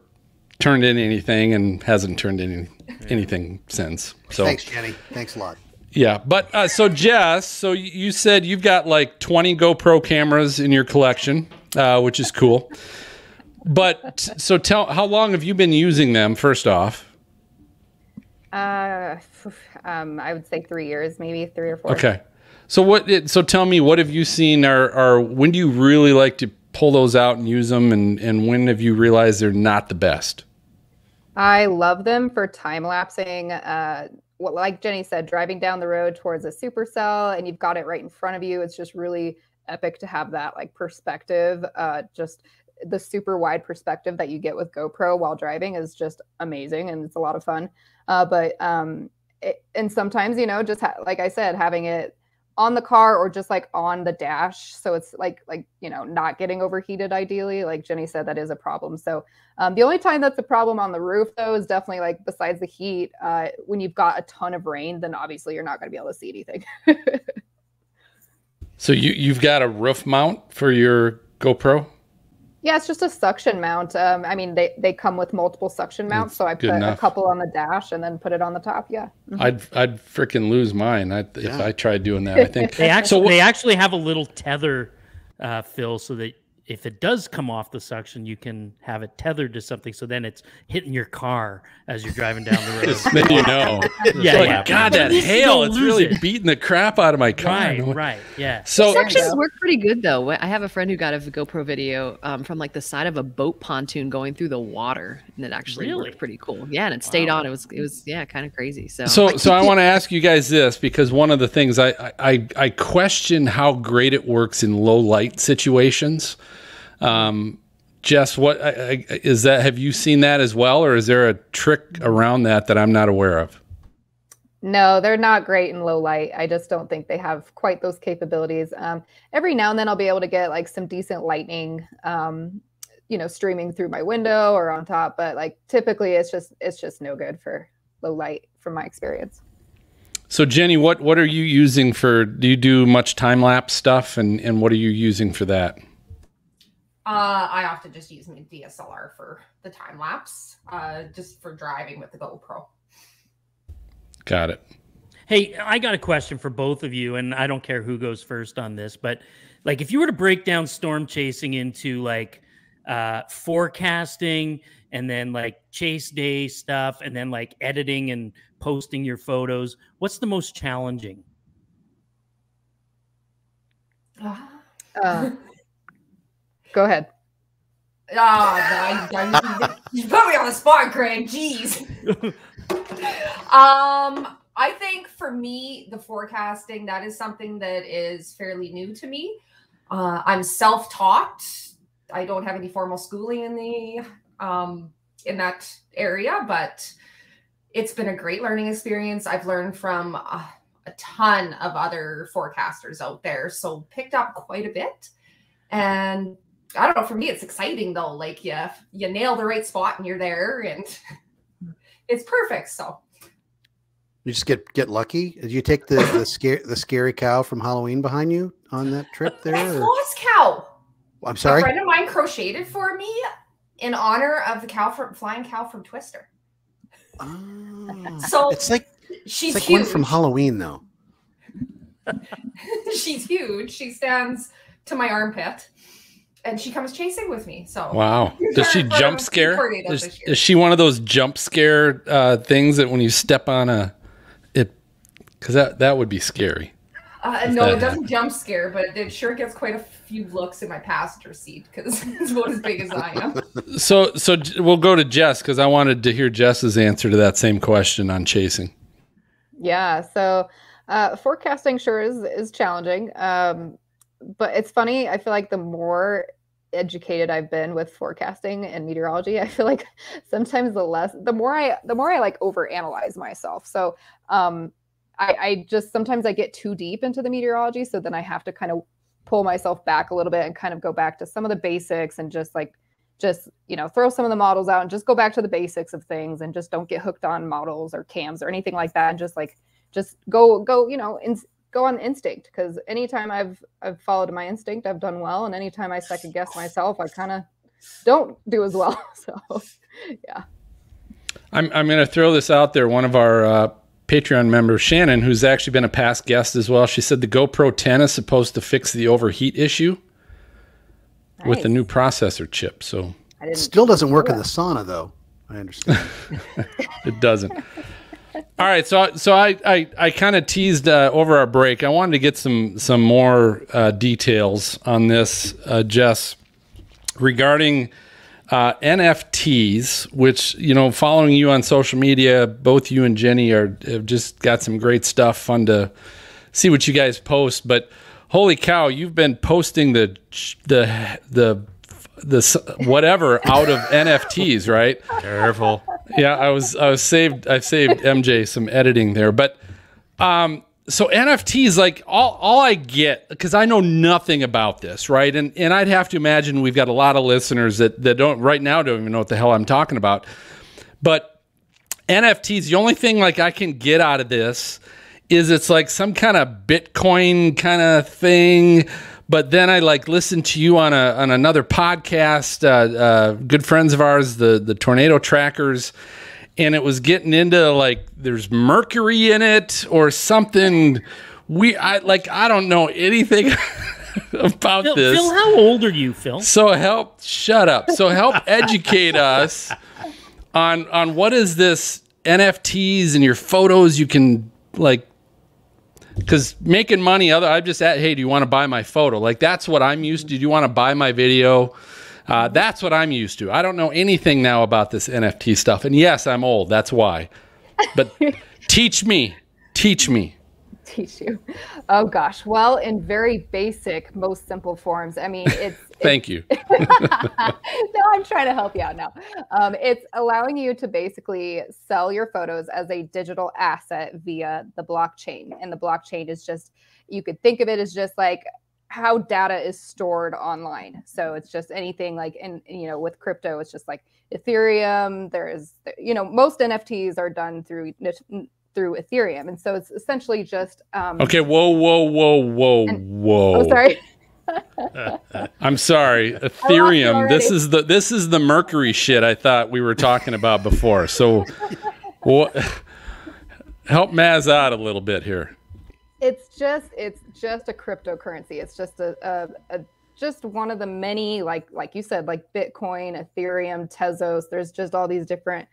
Speaker 1: turned in anything and hasn't turned in anything since. So
Speaker 6: thanks, Jenny. Thanks a lot.
Speaker 1: Yeah, but so Jess, so you said you've got like 20 GoPro cameras in your collection, which is cool. But so how long have you been using them? First off,
Speaker 8: I would say 3 years, maybe 3 or 4.
Speaker 1: Okay, so tell me, what have you seen? Or when do you really like to pull those out and use them, and when have you realized they're not the best?
Speaker 8: I love them for time lapsing. Like Jenny said, driving down the road towards a supercell and you've got it right in front of you. It's just really epic to have that like perspective. Just the super wide perspective that you get with GoPro while driving is just amazing, and it's a lot of fun. And sometimes, just like I said, having it on the car or just like on the dash, so it's like not getting overheated. Ideally, like Jenny said, that is a problem. So the only time that's a problem on the roof, though, is definitely like besides the heat, when you've got a ton of rain, then obviously you're not going to be able to see anything.
Speaker 1: So you've got a roof mount for your GoPro?
Speaker 8: Yeah, it's just a suction mount. I mean, they come with multiple suction mounts, so I put a couple on the dash and then put it on the top. Yeah,
Speaker 1: I'd freaking lose mine if I tried doing that. I think
Speaker 3: they actually have a little tether, Phil, so that if it does come off the suction, you can have it tethered to something, so then it's hitting your car as you're driving down the road.
Speaker 1: Then you know.
Speaker 3: Yeah.
Speaker 1: God, that hail, it's really beating the crap out of my car.
Speaker 3: Right, yeah.
Speaker 1: So
Speaker 4: It's actually worked pretty good though. I have a friend who got a GoPro video from like the side of a boat pontoon going through the water, and it actually worked pretty cool. Yeah, and it stayed on. It was kind of crazy. So
Speaker 1: I want to ask you guys this, because one of the things I question how great it works in low light situations. Jess, what is that? Have you seen that as well, or is there a trick around that I'm not aware of?
Speaker 8: No, they're not great in low light. I just don't think they have quite those capabilities. Every now and then I'll be able to get like some decent lightning, streaming through my window or on top, but like typically it's just no good for low light from my experience.
Speaker 1: So Jenny, what are you using do you do much time lapse stuff, and what are you using for that?
Speaker 7: I often just use my DSLR for the time lapse, just for driving with the GoPro.
Speaker 1: Got it.
Speaker 3: Hey, I got a question for both of you, and I don't care who goes first on this, but like if you were to break down storm chasing into like forecasting and then like chase day stuff and then like editing and posting your photos, what's the most challenging?
Speaker 8: Go ahead.
Speaker 7: You put me on the spot, Greg. Jeez. I think for me, the forecasting, that is something that is fairly new to me. I'm self-taught. I don't have any formal schooling in that area, but it's been a great learning experience. I've learned from a ton of other forecasters out there, so picked up quite a bit. And I don't know, for me, it's exciting though. Like you nail the right spot and you're there, and it's perfect. So
Speaker 6: you just get lucky. Did you take the scary cow from Halloween behind you on that trip there?
Speaker 7: Lost cow.
Speaker 6: I'm sorry.
Speaker 7: A friend of mine crocheted for me in honor of the flying cow from Twister.
Speaker 6: Oh.
Speaker 7: So
Speaker 6: it's like
Speaker 7: huge.
Speaker 6: One from Halloween though.
Speaker 7: She's huge. She stands to my armpit. And she comes chasing with me. So
Speaker 1: wow. Does she jump scare? Is she one of those jump scare things that when you step on it? Because that would be scary.
Speaker 7: No, it doesn't jump scare, but it sure gets quite a few looks in my passenger seat because it's about as big as I am.
Speaker 1: So we'll go to Jess, because I wanted to hear Jess's answer to that same question on chasing.
Speaker 8: Yeah. So forecasting sure is challenging. But it's funny. I feel like the more educated I've been with forecasting and meteorology, I feel like sometimes the more I like overanalyze myself. So I just sometimes I get too deep into the meteorology. So then I have to kind of pull myself back a little bit and kind of go back to some of the basics and just throw some of the models out and just go back to the basics of things and just don't get hooked on models or cams or anything like that. And just go on instinct, because anytime I've followed my instinct, I've done well, and anytime I second guess myself, I kind of don't do as well. So, yeah.
Speaker 1: I'm going to throw this out there. One of our Patreon members, Shannon, who's actually been a past guest as well, she said the GoPro 10 is supposed to fix the overheat issue with the new processor chip. So
Speaker 6: it still doesn't work in the sauna, though. I understand.
Speaker 1: It doesn't. All right, so I kind of teased over our break. I wanted to get some more details on this, Jess, regarding NFTs, which, following you on social media, both you and Jenny have just got some great stuff. Fun to see what you guys post. But holy cow, you've been posting the whatever out of NFTs, right?
Speaker 2: Careful.
Speaker 1: Yeah, I've saved MJ some editing there, but so NFTs, like all I get, because I know nothing about this, right? And I'd have to imagine we've got a lot of listeners that don't even know what the hell I'm talking about. But NFTs, the only thing like I can get out of this is it's like some kind of Bitcoin kind of thing. But then I listened to you on another podcast, good friends of ours, the Tornado Trackers, and it was getting into there's mercury in it or something. I don't know anything about
Speaker 3: Phil,
Speaker 1: this.
Speaker 3: Phil, how old are you, Phil?
Speaker 1: So shut up. So help educate us on what is this NFTs and your photos you can like, because making money, I'm just at, hey, do you want to buy my photo? Like, that's what I'm used to. Do you want to buy my video? That's what I'm used to. I don't know anything now about this NFT stuff. And yes, I'm old. That's why. But teach me. Teach
Speaker 8: you. Oh gosh. Well, in very basic, most simple forms. I mean, it's
Speaker 1: Thank you.
Speaker 8: No, I'm trying to help you out now. It's allowing you to basically sell your photos as a digital asset via the blockchain. And the blockchain is just, you could think of it as just like how data is stored online. So it's just anything like, with crypto, it's just like Ethereum. Most NFTs are done through Ethereum. And so it's essentially just
Speaker 1: okay, whoa.
Speaker 8: Oh, sorry.
Speaker 1: I'm sorry. Ethereum. This is the Mercury shit I thought we were talking about before. So help Maz out a little bit here.
Speaker 8: It's just a cryptocurrency. It's just just one of the many, like you said, like Bitcoin, Ethereum, Tezos. There's just all these different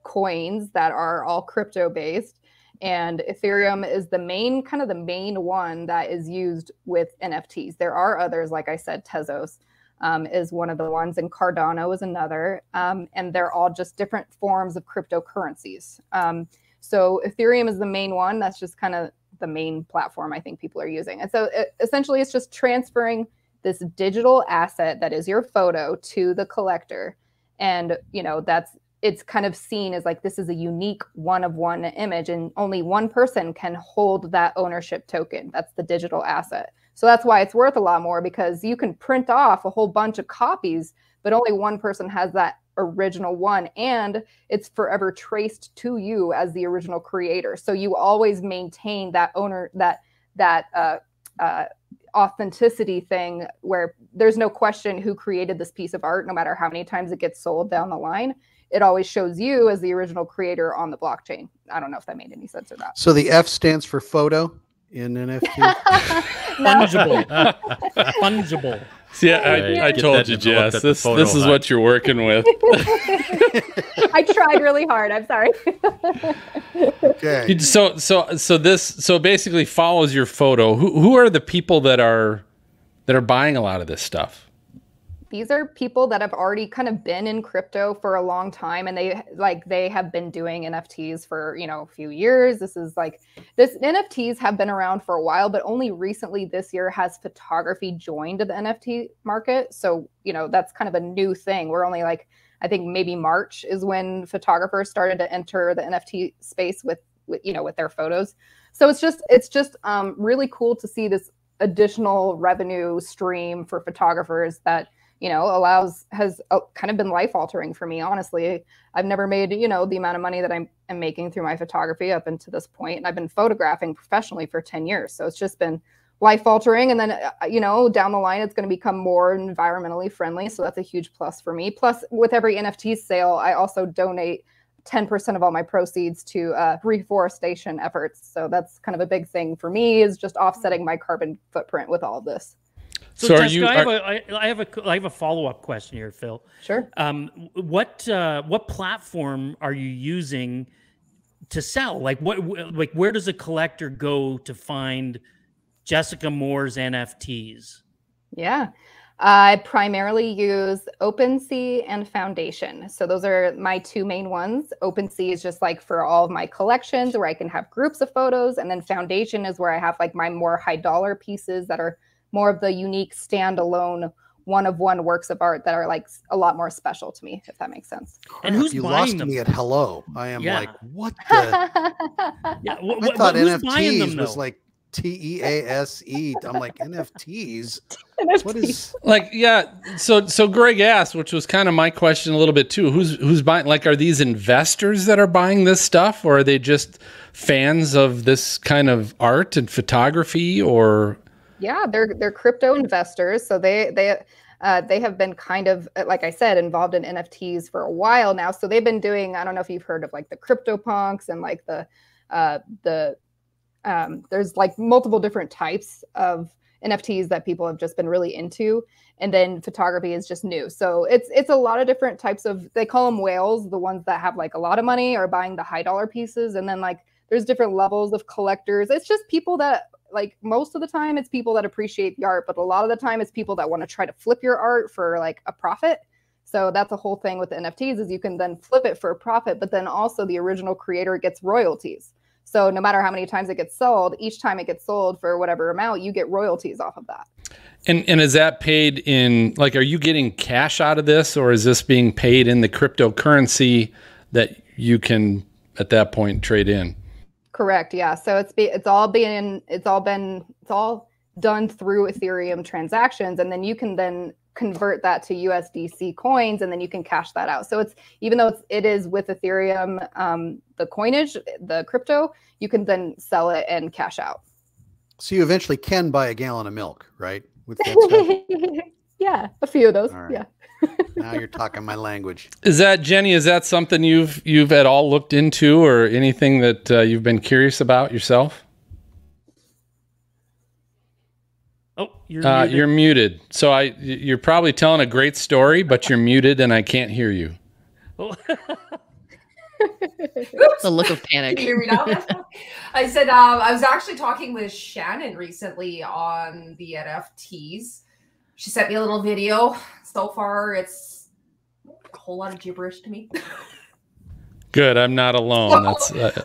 Speaker 8: coins that are all crypto based. And Ethereum is the main one that is used with NFTs. There are others, like I said, Tezos is one of the ones, and Cardano is another. And they're all just different forms of cryptocurrencies. So Ethereum is the main one. That's just kind of the main platform I think people are using. And so essentially it's just transferring this digital asset that is your photo to the collector. And, it's kind of seen as like, this is a unique one-of-one image, and only one person can hold that ownership token. That's the digital asset. So that's why it's worth a lot more, because you can print off a whole bunch of copies, but only one person has that original one, and it's forever traced to you as the original creator. So you always maintain that authenticity thing, where there's no question who created this piece of art, no matter how many times it gets sold down the line. It always shows you as the original creator on the blockchain. I don't know if that made any sense or not.
Speaker 6: So the F stands for photo in NFT?
Speaker 3: Fungible.
Speaker 1: See, I told you, Jess, this is what you're working with.
Speaker 8: I tried really hard. I'm sorry.
Speaker 6: Okay.
Speaker 1: So this basically follows your photo. Who are the people that are buying a lot of this stuff?
Speaker 8: These are people that have already kind of been in crypto for a long time, and they have been doing NFTs for, a few years. NFTs have been around for a while, but only recently this year has photography joined the NFT market. So, that's kind of a new thing. We're only I think maybe March is when photographers started to enter the NFT space with their photos. So it's just really cool to see this additional revenue stream for photographers that has kind of been life altering for me. Honestly, I've never made, the amount of money that I'm making through my photography up until this point. And I've been photographing professionally for 10 years. So it's just been life altering. And then, down the line, it's going to become more environmentally friendly. So that's a huge plus for me. Plus, with every NFT sale, I also donate 10% of all my proceeds to reforestation efforts. So that's kind of a big thing for me, is just offsetting my carbon footprint with all of this.
Speaker 3: So Jessica, I have a follow-up question here, Phil.
Speaker 8: Sure.
Speaker 3: What platform are you using to sell? Where does a collector go to find Jessica Moore's NFTs?
Speaker 8: Yeah. I primarily use OpenSea and Foundation. So those are my two main ones. OpenSea is just for all of my collections where I can have groups of photos. And then Foundation is where I have my more high dollar pieces that are more of the unique standalone one-of-one works of art that are a lot more special to me, if that makes sense.
Speaker 3: And who's
Speaker 6: you
Speaker 3: buying
Speaker 6: lost
Speaker 3: them?
Speaker 6: me at hello. I am what the?
Speaker 3: Yeah,
Speaker 6: I thought NFTs
Speaker 3: them,
Speaker 6: was TEASE. I'm like, NFTs? What is
Speaker 1: So Greg asked, which was kind of my question a little bit too. Who's buying? Are these investors that are buying this stuff, or are they just fans of this kind of art and photography, or?
Speaker 8: Yeah, they're crypto investors. So they have been kind of, like I said, involved in NFTs for a while now. So they've been doing, I don't know if you've heard of the CryptoPunks and there's multiple different types of NFTs that people have just been really into. And then photography is just new. So it's a lot of different types of, they call them whales, the ones that have like a lot of money are buying the high dollar pieces. And then like there's different levels of collectors. It's just people that, like, most of the time it's people that appreciate the art, but a lot of the time it's people that want to try to flip your art for like a profit. So that's the whole thing with the NFTs, is you can then flip it for a profit, but then also the original creator gets royalties. So no matter how many times it gets sold, each time it gets sold for whatever amount, you get royalties off of that.
Speaker 1: And is that paid in, like, are you getting cash out of this, or is this being paid in the cryptocurrency that you can at that point trade in?
Speaker 8: Correct. Yeah. So it's all done through Ethereum transactions, and then you can then convert that to USDC coins, and then you can cash that out. So it's, even though it is with Ethereum, the coinage, the crypto, you can then sell it and cash out.
Speaker 6: So you eventually can buy a gallon of milk, right? With that stuff?
Speaker 8: Yeah, a few of those.
Speaker 6: Right.
Speaker 8: Yeah.
Speaker 6: Now you're talking my language.
Speaker 1: Is that, Jenny, is that something you've at all looked into, or anything that you've been curious about yourself?
Speaker 3: Oh, you're muted.
Speaker 1: You're muted. So you're probably telling a great story, but you're muted and I can't hear you.
Speaker 3: Oh.
Speaker 4: The look of panic.
Speaker 7: Can you hear me now? I said I was actually talking with Shannon recently on the NFTs. She sent me a little video. So far, it's a whole lot of gibberish to me.
Speaker 1: Good. I'm not alone.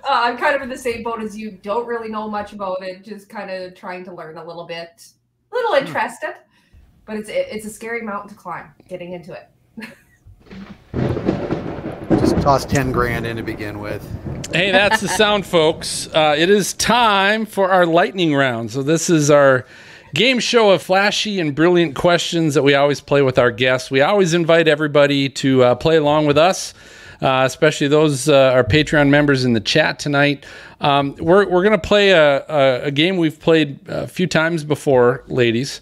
Speaker 7: I'm kind of in the same boat as you. Don't really know much about it. Just kind of trying to learn a little bit. A little interested, but it's a scary mountain to climb. Getting into it.
Speaker 6: Just toss 10 grand in to begin with.
Speaker 1: Hey, that's the sound, folks. It is time for our lightning round. So this is our game show of flashy and brilliant questions that we always play with our guests. We always invite everybody to play along with us, especially those our Patreon members in the chat tonight. We're going to play a game we've played a few times before, ladies.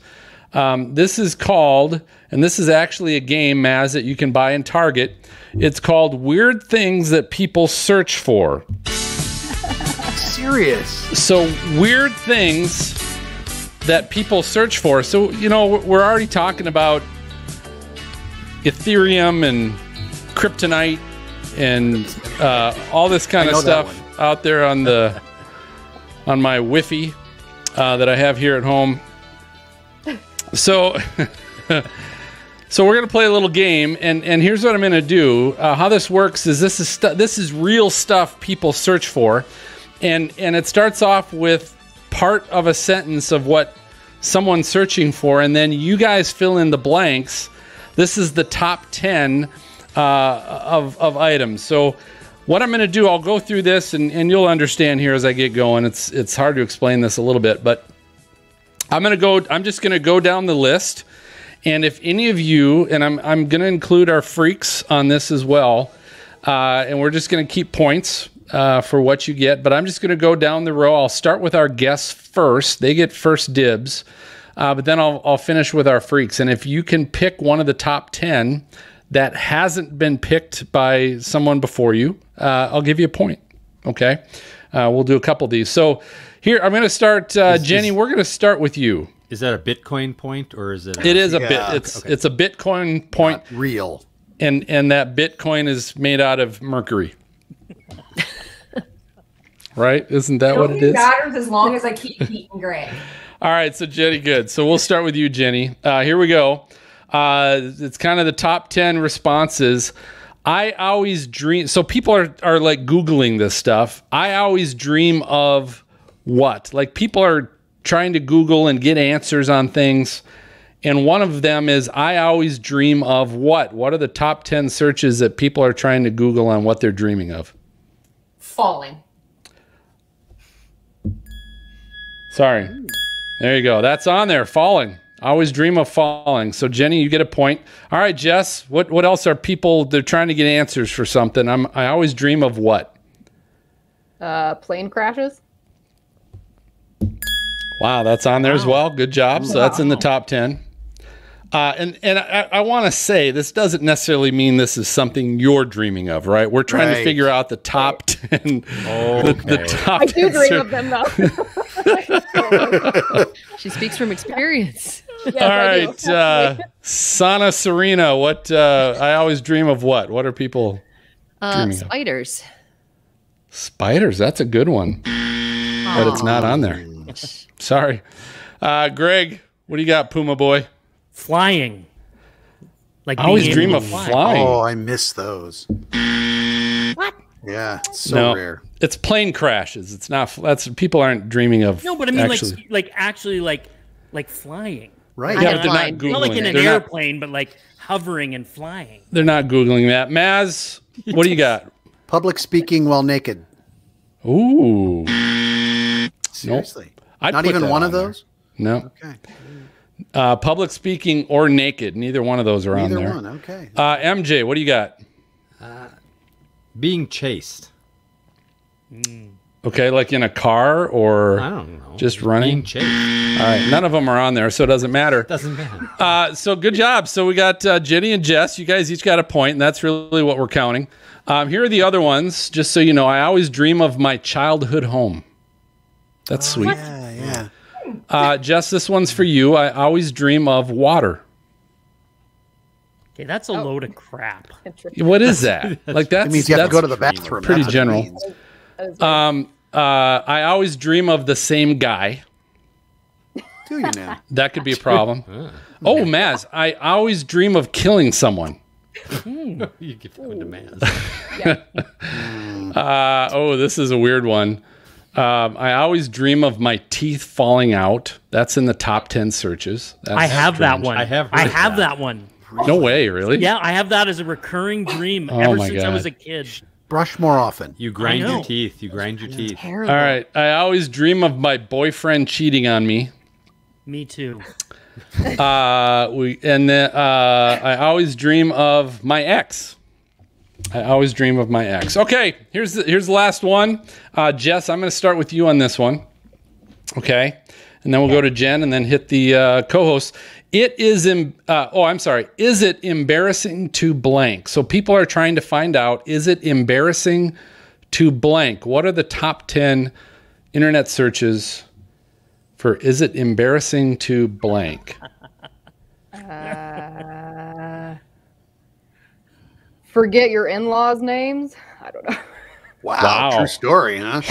Speaker 1: This is called, and this is actually a game, Maz, that you can buy in Target. It's called Weird Things That People Search For.
Speaker 6: Serious.
Speaker 1: So weird things that people search for. So, you know, we're already talking about Ethereum and kryptonite and all this kind of stuff out there on my Wi-Fi that I have here at home. So so we're going to play a little game, and here's what I'm going to do. How this works is this is real stuff people search for, and it starts off with part of a sentence of what someone's searching for, and then you guys fill in the blanks. This is the top 10 of items. So what I'm going to do, I'll go through this, and you'll understand here as I get going. It's hard to explain this a little bit, but I'm just going to go down the list, and if any of you, and I'm going to include our freaks on this as well, and we're just going to keep points for what you get, but I'm just going to go down the row. I'll start with our guests first. They get first dibs, but then I'll finish with our freaks. And if you can pick one of the top 10 that hasn't been picked by someone before you, I'll give you a point. Okay? We'll do a couple of these. So here, I'm going to start, Jenny, we're going to start with you.
Speaker 2: Is that a Bitcoin point, or is it?
Speaker 1: It is a bit. It's a Bitcoin point.
Speaker 6: Not real.
Speaker 1: And that Bitcoin is made out of mercury. Right? Isn't that what it is?
Speaker 7: It matters as long as I keep eating Greg.
Speaker 1: All right, so Jenny, good. So we'll start with you, Jenny. Here we go. It's kind of the top 10 responses. I always dream. So people are like Googling this stuff. I always dream of what? Like people are trying to Google and get answers on things. And one of them is I always dream of what? What are the top 10 searches that people are trying to Google on what they're dreaming of?
Speaker 7: Falling.
Speaker 1: Sorry. There you go. That's on there. Falling. I always dream of falling. So Jenny, you get a point. All right, Jess, what else are people, they're trying to get answers for something. I always dream of what?
Speaker 8: Plane crashes.
Speaker 1: Wow, that's on there as well. Good job. So that's in the top 10. And I want to say this doesn't necessarily mean this is something you're dreaming of, right? We're trying to figure out the top 10. The top
Speaker 8: I do
Speaker 1: 10
Speaker 8: dream of them though.
Speaker 4: She speaks from experience.
Speaker 8: Yes,
Speaker 1: All
Speaker 8: I do.
Speaker 1: right, Sana Serena, what I always dream of what? What are people dreaming of?
Speaker 4: Spiders.
Speaker 1: Spiders, that's a good one. But it's not on there. Sorry. Greg, what do you got, Puma Boy?
Speaker 3: Flying. Like
Speaker 1: I always
Speaker 3: being
Speaker 1: dream
Speaker 3: able
Speaker 1: of
Speaker 3: to fly.
Speaker 1: flying.
Speaker 6: Oh, I miss those.
Speaker 4: What?
Speaker 6: Yeah, it's so
Speaker 1: No,
Speaker 6: rare.
Speaker 1: it's plane crashes. It's not. That's people aren't dreaming of.
Speaker 3: No, but I mean,
Speaker 1: actually.
Speaker 3: like flying.
Speaker 6: Right.
Speaker 1: Yeah,
Speaker 4: I
Speaker 1: but they're not
Speaker 4: flying.
Speaker 1: Googling
Speaker 3: Not like in
Speaker 1: it.
Speaker 3: an
Speaker 1: They're not-
Speaker 3: airplane, but like hovering and flying.
Speaker 1: They're not Googling that. Maz, what do you got?
Speaker 6: Public speaking while naked.
Speaker 1: Ooh.
Speaker 6: Seriously.
Speaker 1: I'd
Speaker 6: Not
Speaker 1: put
Speaker 6: even
Speaker 1: that
Speaker 6: one
Speaker 1: on
Speaker 6: of
Speaker 1: there.
Speaker 6: those?
Speaker 1: No.
Speaker 6: Okay.
Speaker 1: Public speaking or naked. Neither one of those are
Speaker 6: Neither
Speaker 1: on there.
Speaker 6: one. Okay.
Speaker 1: MJ, what do you got?
Speaker 2: Being chased.
Speaker 1: Okay, like in a car or
Speaker 2: I don't know.
Speaker 1: just running?
Speaker 2: Being chased.
Speaker 1: All right, none of them are on there, so it doesn't matter.
Speaker 2: Doesn't matter.
Speaker 1: So good job. So we got Jenny and Jess. You guys each got a point, and that's really what we're counting. Here are the other ones, just so you know. I always dream of my childhood home. That's sweet.
Speaker 6: Yeah, yeah.
Speaker 1: Jess, this one's for you. I always dream of water.
Speaker 3: Okay, that's a load of crap.
Speaker 1: What is that? Like
Speaker 6: That
Speaker 1: that's
Speaker 6: means you have to go to
Speaker 1: that's
Speaker 6: the bathroom.
Speaker 1: pretty
Speaker 6: That's what it
Speaker 1: general.
Speaker 6: means.
Speaker 1: I always dream of the same guy.
Speaker 6: Do you now?
Speaker 1: That could be a problem. Oh, Maz, I always dream of killing someone.
Speaker 2: You keep going to Maz.
Speaker 1: Oh, this is a weird one. I always dream of my teeth falling out. That's in the top 10 searches. That's
Speaker 3: I have that
Speaker 1: strange.
Speaker 3: one.
Speaker 2: I have heard that.
Speaker 3: that one.
Speaker 1: No way, really?
Speaker 3: Yeah, I have that as a recurring dream
Speaker 1: Oh
Speaker 3: ever
Speaker 1: my
Speaker 3: since I was
Speaker 1: God.
Speaker 3: a kid.
Speaker 6: Brush more often.
Speaker 2: You grind
Speaker 3: I know.
Speaker 2: your teeth. You grind your teeth.
Speaker 4: Terrible.
Speaker 1: All right. I always dream of my boyfriend cheating on me.
Speaker 3: Me too.
Speaker 1: I always dream of my ex. I always dream of my ex. Okay, here's the last one. Jess, I'm going to start with you on this one. Okay, and then we'll go to Jen, and then hit the co-host. Is it embarrassing to blank? So people are trying to find out, is it embarrassing to blank? What are the top 10 internet searches for is it embarrassing to blank?
Speaker 8: Forget your in-laws' names. I don't know.
Speaker 6: Wow. True story, huh?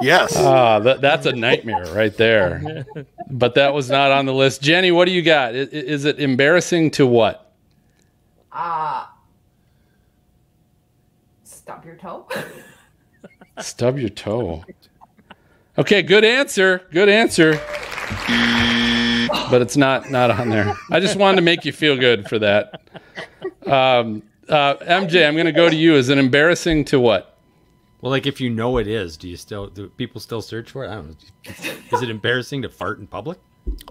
Speaker 6: Yes.
Speaker 1: That's a nightmare right there. But that was not on the list. Jenny, what do you got? Is it embarrassing to what?
Speaker 7: Stub your toe.
Speaker 1: Stub your toe. Okay, good answer. Good answer. But it's not on there. I just wanted to make you feel good for that. MJ, I'm going to go to you. Is it embarrassing to what?
Speaker 2: Well, like if you know it is, do people still search for it? I don't know. Is it embarrassing to fart in public?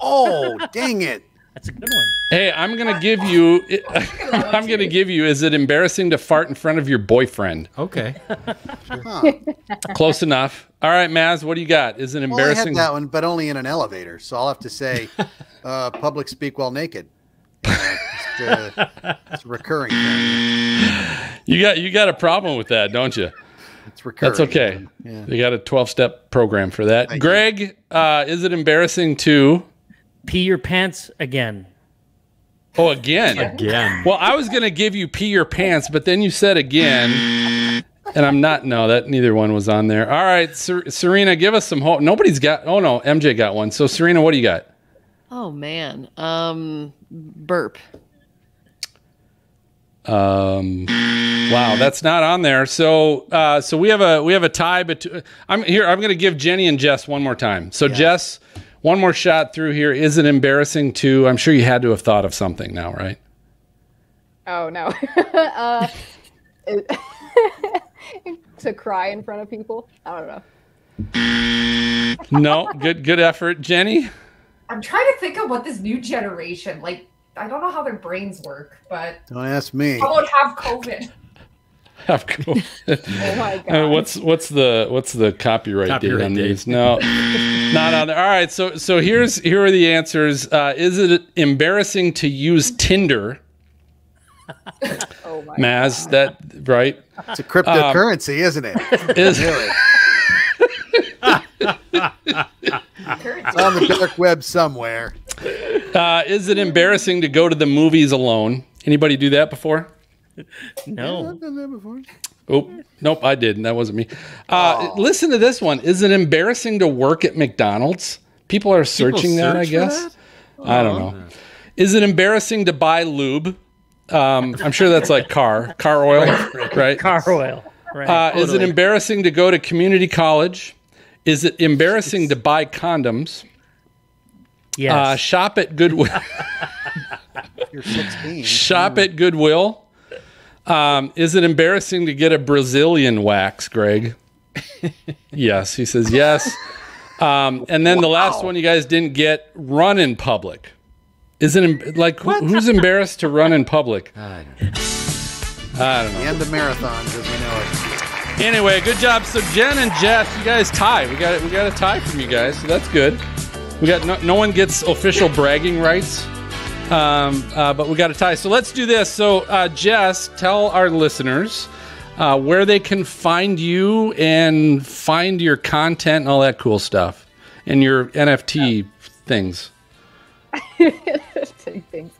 Speaker 6: Oh, dang it.
Speaker 3: That's a good one.
Speaker 1: Hey, I'm going to give you is it embarrassing to fart in front of your boyfriend?
Speaker 2: Okay.
Speaker 1: Close enough. All right, Maz, what do you got? Is it
Speaker 6: Well, I
Speaker 1: embarrassing?
Speaker 6: had that one, but only in an elevator. So I'll have to say public speak while naked. It's a recurring thing.
Speaker 1: You got a problem with that, don't you?
Speaker 6: It's recurring.
Speaker 1: That's okay.
Speaker 6: Yeah.
Speaker 1: You got a 12-step program for that.
Speaker 6: Thank
Speaker 1: Greg, is it embarrassing to...
Speaker 3: Pee your pants again.
Speaker 1: Oh, again?
Speaker 2: Again.
Speaker 1: Well, I was going to give you pee your pants, but then you said again, and I'm not... No, neither one was on there. All right, Serena, give us some hope. Nobody's got... Oh, no, MJ got one. So, Serena, what do you got?
Speaker 4: Oh man. Burp.
Speaker 1: Wow, that's not on there. So we have a tie, but I'm going to give Jenny and Jess one more time. So Jess, one more shot through here. Is it embarrassing to? I'm sure you had to have thought of something now, right?
Speaker 8: Oh no. To cry in front of people. I don't know.
Speaker 1: No, good effort, Jenny.
Speaker 7: I'm trying to think of what this new generation, like, I don't know how their brains work, but
Speaker 6: Don't ask me.
Speaker 7: I won't have COVID.
Speaker 1: Have COVID.
Speaker 8: Oh my god.
Speaker 1: What's the copyright date on
Speaker 2: date.
Speaker 1: these? No, not on there. All right, so here are the answers. Is it embarrassing to use Tinder?
Speaker 8: Oh my
Speaker 1: Maz, that right?
Speaker 6: It's a cryptocurrency, isn't it?
Speaker 1: Is
Speaker 6: Really? It's on the dark web somewhere.
Speaker 1: is it embarrassing to go to the movies alone? Anybody do that before?
Speaker 3: No.
Speaker 6: I've done that before.
Speaker 1: Oh, nope, I didn't. That wasn't me. Listen to this one. Is it embarrassing to work at McDonald's? People are searching that, I
Speaker 2: search for
Speaker 1: guess.
Speaker 2: that?
Speaker 1: I don't know. Is it embarrassing to buy lube? I'm sure that's like car oil, right?
Speaker 3: Car oil. Right.
Speaker 1: Is it embarrassing to go to community college? Is it embarrassing to buy condoms?
Speaker 3: Yes.
Speaker 1: Shop at Goodwill.
Speaker 6: You're 16.
Speaker 1: Shop at Goodwill. Is it embarrassing to get a Brazilian wax, Greg? Yes, he says yes. And then the last one you guys didn't get, run in public. Is it like who's embarrassed to run in public?
Speaker 2: I don't know.
Speaker 1: I don't know.
Speaker 6: And the marathons, as we know it.
Speaker 1: Anyway, good job. So Jen and Jess, you guys tie. We got a tie from you guys, so that's good. We got no one gets official bragging rights, but we got a tie. So let's do this. So Jess, tell our listeners where they can find you and find your content and all that cool stuff, and your NFT things.
Speaker 8: Things.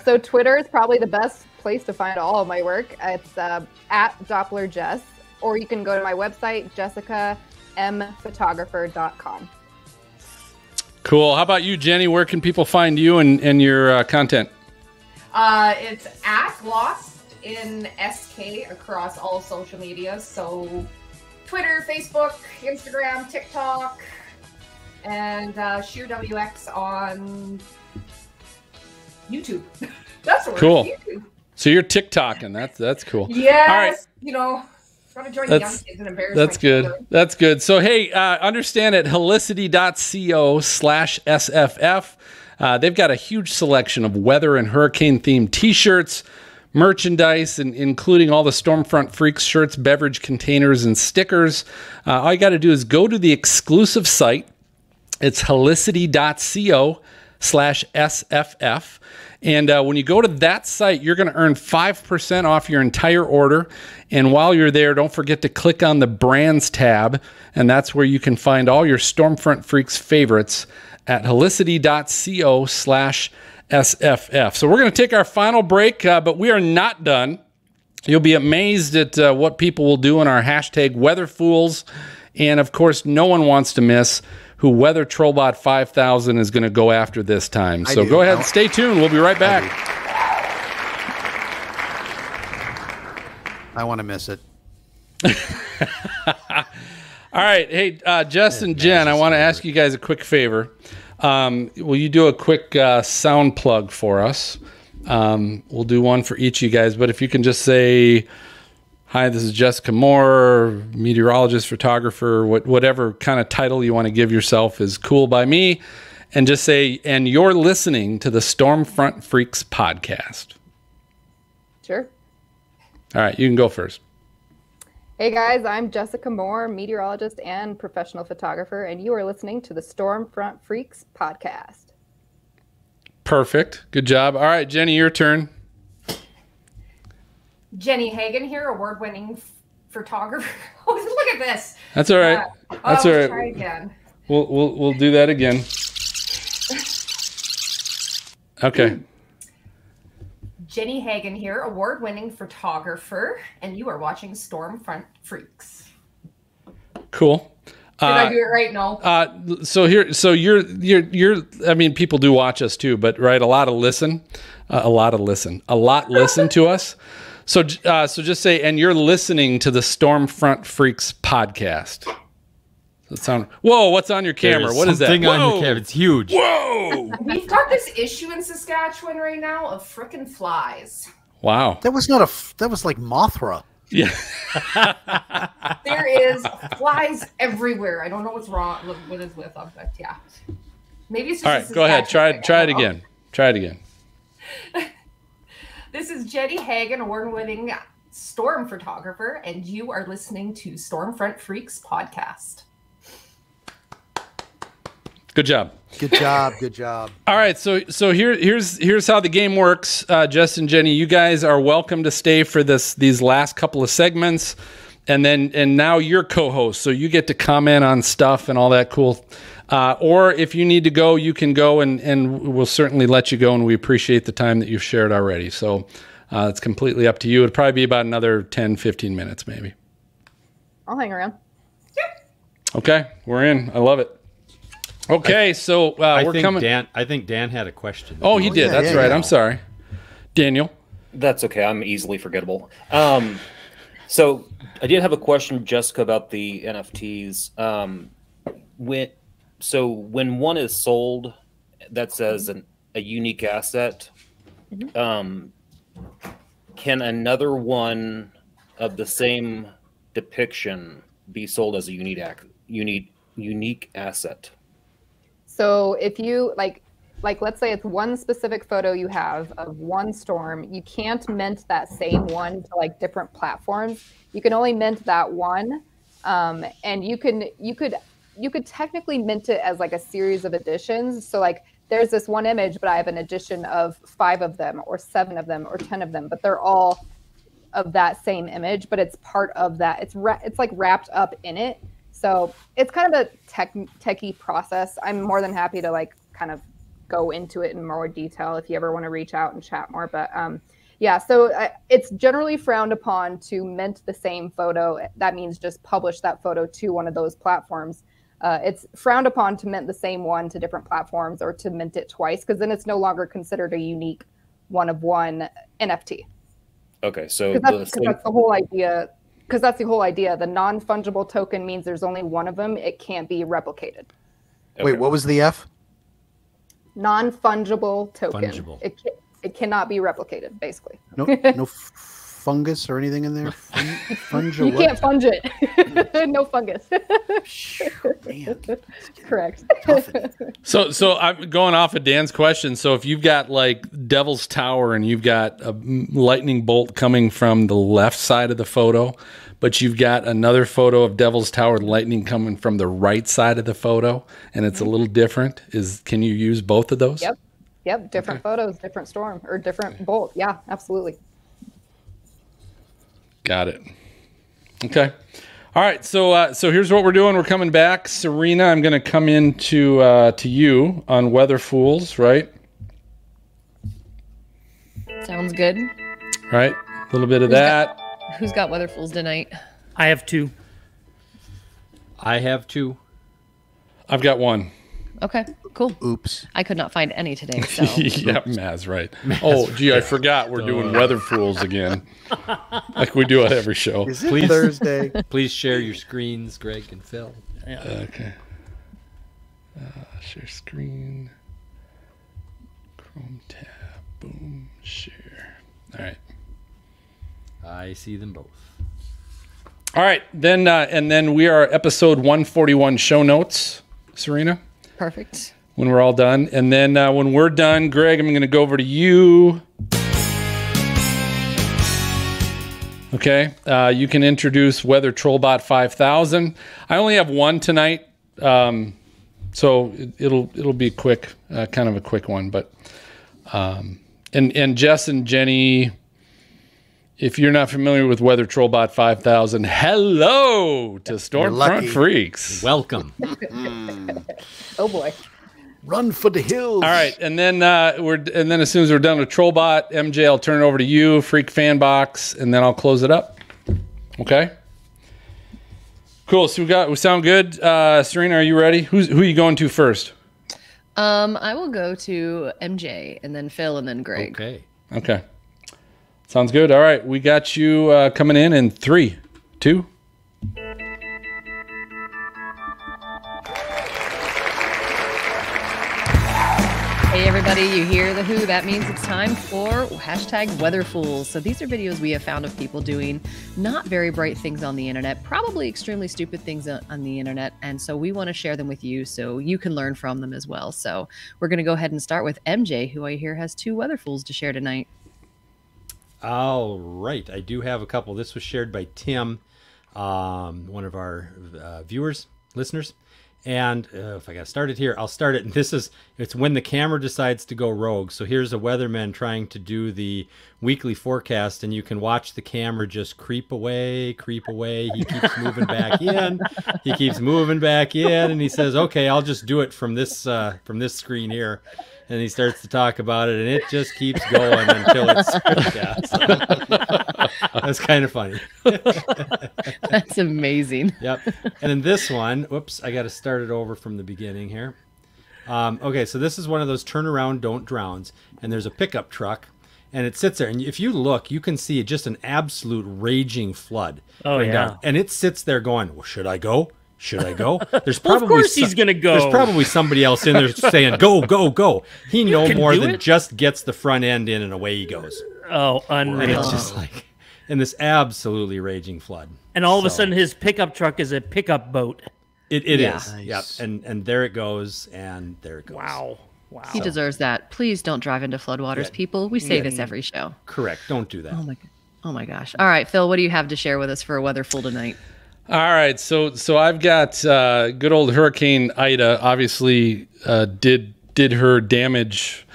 Speaker 8: So Twitter is probably the best place to find all of my work. It's at Doppler Jess, or you can go to my website, jessicamphotographer.com.
Speaker 1: Cool. How about you, Jenny? Where can people find you and your content?
Speaker 7: It's at Lost in SK across all social media. So Twitter, Facebook, Instagram, TikTok, and Sheer WX on YouTube. That's what
Speaker 1: Cool.
Speaker 7: YouTube.
Speaker 1: So you're TikToking. That's cool.
Speaker 7: Yes.
Speaker 1: All right.
Speaker 7: Gotta join the young kids and embarrass
Speaker 1: That's
Speaker 7: my
Speaker 1: good.
Speaker 7: children.
Speaker 1: That's good. So, hey, understand at helicity.co/SFF, they've got a huge selection of weather and hurricane themed t-shirts, merchandise, and including all the Stormfront Freaks shirts, beverage containers, and stickers. All you got to do is go to the exclusive site. It's helicity.co/SFF. And when you go to that site, you're going to earn 5% off your entire order. And while you're there, don't forget to click on the Brands tab. And that's where you can find all your Stormfront Freaks favorites at helicity.co/SFF. So we're going to take our final break, but we are not done. You'll be amazed at what people will do in our hashtag WeatherFools. And of course, no one wants to miss who Weather Trollbot 5000 is going to go after this time. So go ahead and stay tuned. We'll be right back.
Speaker 6: I want to miss it.
Speaker 1: All right. Hey, Jess and Jen, I want to ask you guys a quick favor. Will you do a quick sound plug for us? We'll do one for each of you guys, but if you can just say, hi, this is Jessica Moore, meteorologist, photographer, whatever kind of title you want to give yourself is cool by me. And just say, and you're listening to the Stormfront Freaks podcast.
Speaker 8: Sure.
Speaker 1: All right, you can go first.
Speaker 8: Hey guys, I'm Jessica Moore, meteorologist and professional photographer, and you are listening to the Stormfront Freaks podcast.
Speaker 1: Perfect. Good job. All right, Jenny, your turn.
Speaker 7: Jenny Hagen here, award-winning photographer. Oh, look at this.
Speaker 1: That's all right. That's all right.
Speaker 7: Try again.
Speaker 1: We'll do that again. Okay.
Speaker 7: Jenny Hagen here, award-winning photographer, and you are watching Stormfront Freaks.
Speaker 1: Cool.
Speaker 7: Did I do it right? No.
Speaker 1: So you're. I mean, people do watch us too, but right, a lot listen to us. So just say, and you're listening to the Stormfront Freaks podcast. Does that sound? Whoa! What's on your camera? What is that?
Speaker 2: Something on your camera. It's huge.
Speaker 1: Whoa!
Speaker 7: We've got this issue in Saskatchewan right now of frickin' flies.
Speaker 1: Wow.
Speaker 6: That was like Mothra.
Speaker 1: Yeah.
Speaker 7: There is flies everywhere. I don't know what's wrong. What is with them, but yeah. Maybe it's just.
Speaker 1: All right. Go ahead. Try it again. Try it again.
Speaker 7: This is Jenny Hagen, award-winning storm photographer, and you are listening to Stormfront Freaks podcast.
Speaker 1: Good job.
Speaker 6: Good job. Good job.
Speaker 1: All right, so here's how the game works. Justin, Jenny, you guys are welcome to stay for these last couple of segments, and now you're co-host, so you get to comment on stuff and all that cool. Or if you need to go, you can go, and we'll certainly let you go, and we appreciate the time that you've shared already. So it's completely up to you. It'll probably be about another 10, 15 minutes, maybe.
Speaker 8: I'll hang around.
Speaker 1: Okay, we're in. I love it. Okay, so we're coming.
Speaker 2: I think Dan had a question.
Speaker 1: Oh, he did. That's right. I'm sorry, Daniel.
Speaker 5: That's okay. I'm easily forgettable. So I did have a question, Jessica, about the NFTs. When one is sold, that says a unique asset. Can another one of the same depiction be sold as a unique asset?
Speaker 8: So if you like let's say it's one specific photo you have of one storm, you can't mint that same one to like different platforms. You can only mint that one, and you could technically mint it as like a series of editions. So like there's this one image, but I have an edition of 5 of them or 7 of them or 10 of them, but they're all of that same image, but it's part of that. It's like wrapped up in it. So it's kind of a techie process. I'm more than happy to like kind of go into it in more detail if you ever want to reach out and chat more. But yeah, so it's generally frowned upon to mint the same photo. That means just publish that photo to one of those platforms. It's frowned upon to mint the same one to different platforms or to mint it twice, because then it's no longer considered a unique one-of-one NFT.
Speaker 5: Okay, so
Speaker 8: that's the whole idea. Because that's the whole idea. The non-fungible token means there's only one of them. It can't be replicated.
Speaker 6: Okay. Wait, what was the F?
Speaker 8: Non-fungible token.
Speaker 2: Fungible.
Speaker 8: It cannot be replicated, basically.
Speaker 6: No fungus or anything in there?
Speaker 8: You can't funge it. No fungus.
Speaker 6: Man,
Speaker 8: correct.
Speaker 1: So I'm going off of Dan's question. So if you've got like Devil's Tower and you've got a lightning bolt coming from the left side of the photo, but you've got another photo of Devil's Tower and lightning coming from the right side of the photo, and it's a little different, can you use both of those?
Speaker 8: Yep. Different photos, different storm, or different bolt. Yeah, absolutely.
Speaker 1: Got it. Okay. All right. So here's what we're doing. We're coming back. Serena, I'm going to come in to you on Weather Fools, right?
Speaker 4: Sounds good.
Speaker 1: Right. A little bit of that.
Speaker 4: Who's got Weather Fools tonight?
Speaker 3: I have 2.
Speaker 2: I have 2.
Speaker 1: I've got 1.
Speaker 4: Okay, cool.
Speaker 6: Oops.
Speaker 4: I could not find any today. So.
Speaker 1: Yeah, Maz, right. I forgot we're doing Weather Fools again. Like we do on every show.
Speaker 6: Is it Thursday?
Speaker 2: Please share your screens, Greg and Phil.
Speaker 1: Okay. Share screen. Chrome tab. Boom. Share. All right.
Speaker 2: I see them both.
Speaker 1: All right. Then and then we are episode 141 show notes, Serena.
Speaker 4: Perfect.
Speaker 1: When we're all done. And then when we're done, Greg, I'm going to go over to you. Okay. You can introduce Weather Trollbot 5000. I only have 1 tonight. So it'll be quick, kind of a quick one. But and Jess and Jenny, if you're not familiar with Weather Trollbot 5000, hello to Stormfront Freaks.
Speaker 2: Welcome.
Speaker 8: Oh boy.
Speaker 6: Run for the hills.
Speaker 1: All right, and then as soon as we're done with Trollbot, MJ, I'll turn it over to you, Freak Fan Box, and then I'll close it up. Okay. Cool. So we sound good. Serena, are you ready? Who are you going to first?
Speaker 4: I will go to MJ and then Phil and then Greg.
Speaker 1: Okay. Sounds good. All right, we got you coming in 3, 2.
Speaker 4: Hey everybody, you hear the who? That means it's time for #WeatherFools. So these are videos we have found of people doing not very bright things on the internet, probably extremely stupid things on the internet, and so we want to share them with you so you can learn from them as well. So we're going to go ahead and start with MJ, who I hear has 2 weather fools to share tonight.
Speaker 2: All right. I do have a couple. This was shared by Tim, one of our viewers, listeners. And if I got started here, I'll start it. And it's when the camera decides to go rogue. So here's a weatherman trying to do the weekly forecast, and you can watch the camera just creep away. He keeps moving back in. He keeps moving back in, and he says, "Okay, I'll just do it from this screen here." And he starts to talk about it, and it just keeps going until it's That's kind of funny.
Speaker 4: That's amazing.
Speaker 2: Yep. And in this one, whoops, I got to start it over from the beginning here. Okay, so this is one of those turn around, don't drowns, and there's a pickup truck, and it sits there, and if you look, you can see just an absolute raging flood.
Speaker 3: Oh, yeah.
Speaker 2: Down. And it sits there going, well, should I go? Should I go? There's probably
Speaker 3: of course he's going to go.
Speaker 2: There's probably somebody else in there saying, go, go, go. He no more than just gets the front end in and away he goes.
Speaker 3: Oh, unreal.
Speaker 2: And it's just like, in this absolutely raging flood.
Speaker 3: And all of a sudden his pickup truck is a pickup boat.
Speaker 2: It
Speaker 4: Yeah.
Speaker 2: is. Yep. And there it goes, and there it goes.
Speaker 3: Wow.
Speaker 4: He deserves that. Please don't drive into floodwaters, people. We say this every show.
Speaker 2: Correct. Don't do that.
Speaker 4: Oh my gosh. All right, Phil, what do you have to share with us for a weather fool tonight?
Speaker 1: All right, so I've got good old Hurricane Ida. Obviously, did her damage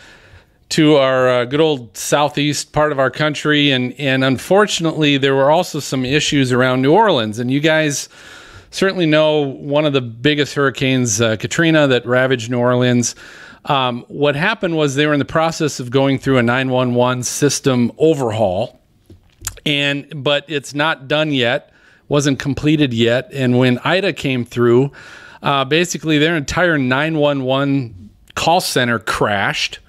Speaker 1: to our good old southeast part of our country, and unfortunately, there were also some issues around New Orleans. And you guys certainly know one of the biggest hurricanes, Katrina, that ravaged New Orleans. What happened was they were in the process of going through a 911 system overhaul, but it's not done yet. Wasn't completed yet. And when Ida came through, basically their entire 911 call center crashed.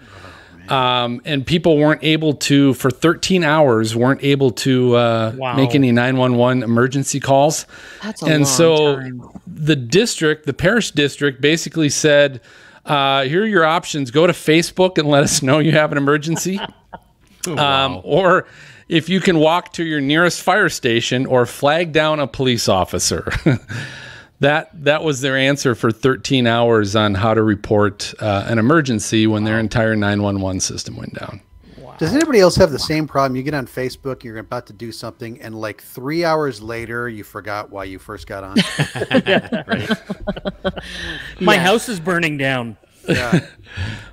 Speaker 1: And people weren't able to, for 13 hours, make any 911 emergency calls.
Speaker 4: That's a long time.
Speaker 1: The parish district basically said, here are your options. Go to Facebook and let us know you have an emergency. Or if you can walk to your nearest fire station or flag down a police officer. That was their answer for 13 hours on how to report an emergency when their entire 911 system went down.
Speaker 6: Wow. Does anybody else have the same problem? You get on Facebook, you're about to do something, and like 3 hours later, you forgot why you first got on.
Speaker 3: My house is burning down.
Speaker 6: Yeah.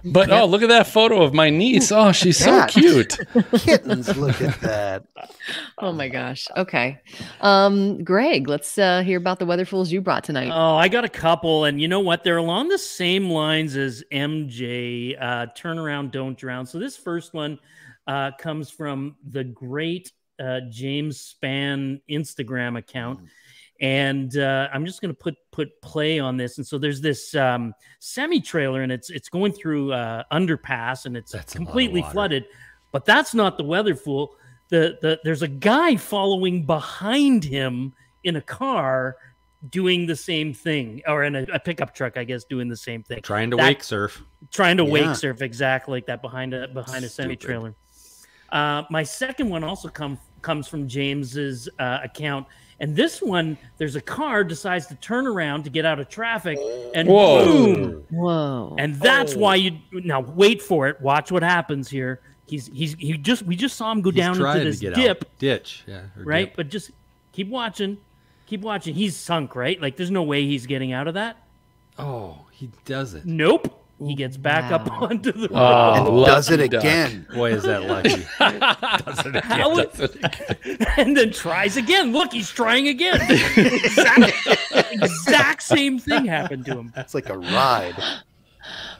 Speaker 1: But look at that photo of my niece. Oh, she's so cute.
Speaker 6: Kittens, look at that.
Speaker 4: Oh my gosh. Okay. Greg, let's hear about the weather fools you brought tonight.
Speaker 3: Oh, I got a couple, and you know what? They're along the same lines as MJ. Turn around, don't drown. So this first one comes from the great James Spann Instagram account. And I'm just going to put play on this. And so there's this semi-trailer, and it's going through underpass, and it's completely flooded. But that's not the weather fool. There's a guy following behind him in a car doing the same thing, or in a pickup truck, I guess, doing the same thing.
Speaker 2: Trying to wake surf.
Speaker 3: Trying to wake surf, exactly like that behind a semi-trailer. My second one also comes from James's account. And this one, there's a car decides to turn around to get out of traffic, and boom!
Speaker 4: Whoa!
Speaker 3: And that's why now wait for it. Watch what happens here. We just saw him go down into this
Speaker 2: ditch,
Speaker 3: right?
Speaker 2: Dip.
Speaker 3: But just keep watching. He's sunk, right? Like there's no way he's getting out of that.
Speaker 2: Oh, he does it.
Speaker 3: Nope. He gets back up onto the road.
Speaker 6: And does it again.
Speaker 2: Boy, is that lucky. Does it again.
Speaker 3: And then tries again. Look, he's trying again. Exact same thing happened to him.
Speaker 6: That's like a ride.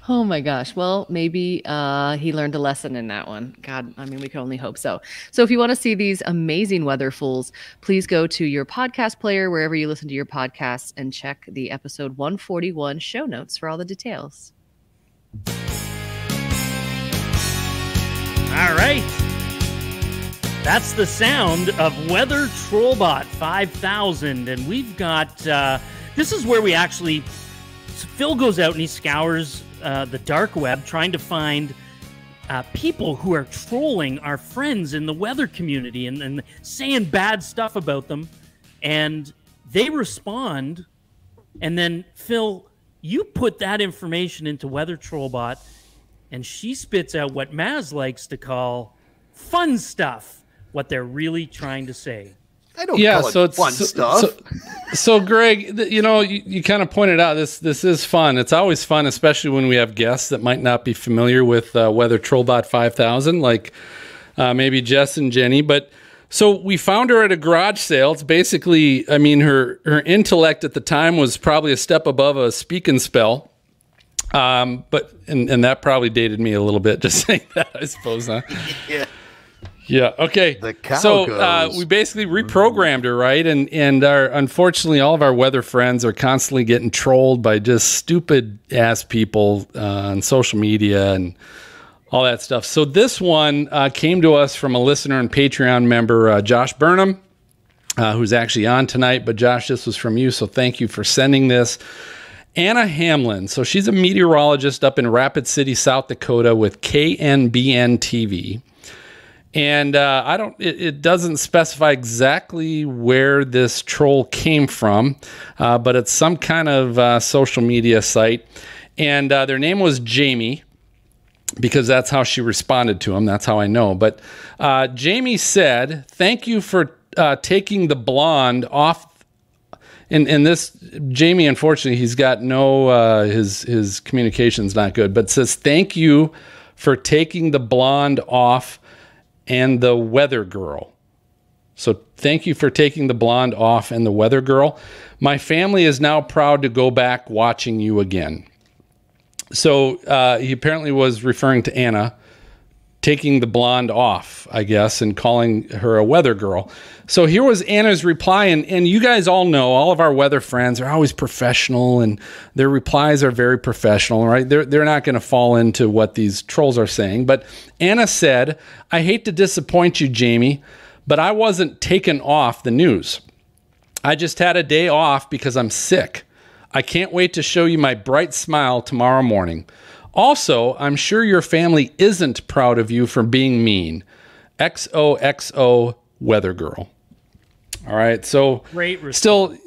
Speaker 4: Oh my gosh. Well, maybe he learned a lesson in that one. God, I mean, we can only hope so. So if you want to see these amazing weather fools, please go to your podcast player, wherever you listen to your podcasts, and check the episode 141 show notes for all the details.
Speaker 3: All right. That's the sound of Weather Trollbot 5000. And we've got, this is where we actually, Phil goes out and he scours the dark web trying to find people who are trolling our friends in the weather community and saying bad stuff about them. And they respond. And then, Phil, you put that information into Weather Trollbot, and she spits out what Maz likes to call fun stuff. what they're really trying to say.
Speaker 6: I don't call it fun stuff.
Speaker 1: So Greg, you kind of pointed out this is fun. It's always fun, especially when we have guests that might not be familiar with Weather Trollbot 5000, like maybe Jess and Jenny. But so we found her at a garage sale. It's basically, I mean, her intellect at the time was probably a step above a speak and spell. But that probably dated me a little bit, just saying that, I suppose, huh?
Speaker 6: Yeah.
Speaker 1: Yeah. Okay.
Speaker 6: The cow
Speaker 1: so
Speaker 6: goes.
Speaker 1: we basically reprogrammed her, right? And unfortunately, all of our weather friends are constantly getting trolled by just stupid ass people on social media and all that stuff. So this one came to us from a listener and Patreon member, Josh Burnham, who's actually on tonight. But Josh, this was from you, so thank you for sending this. Anna Hamlin. So she's a meteorologist up in Rapid City, South Dakota, with KNBN TV. And it doesn't specify exactly where this troll came from, but it's some kind of social media site. And their name was Jamie, because that's how she responded to him. That's how I know. But Jamie said, "Thank you for taking the blonde off." And this, Jamie, unfortunately, he's got his communication's not good, but says, "Thank you for taking the blonde off and the weather girl." So thank you for taking the blonde off and the weather girl. My family is now proud to go back watching you again. So he apparently was referring to Anna taking the blonde off, I guess, and calling her a weather girl. So here was Anna's reply, and you guys all know, all of our weather friends are always professional, and their replies are very professional, right? They're not going to fall into what these trolls are saying. But Anna said, "I hate to disappoint you, Jamie, but I wasn't taken off the news. I just had a day off because I'm sick. I can't wait to show you my bright smile tomorrow morning. Also, I'm sure your family isn't proud of you for being mean. XOXO weather girl." All right, so
Speaker 3: Great response.
Speaker 1: Still,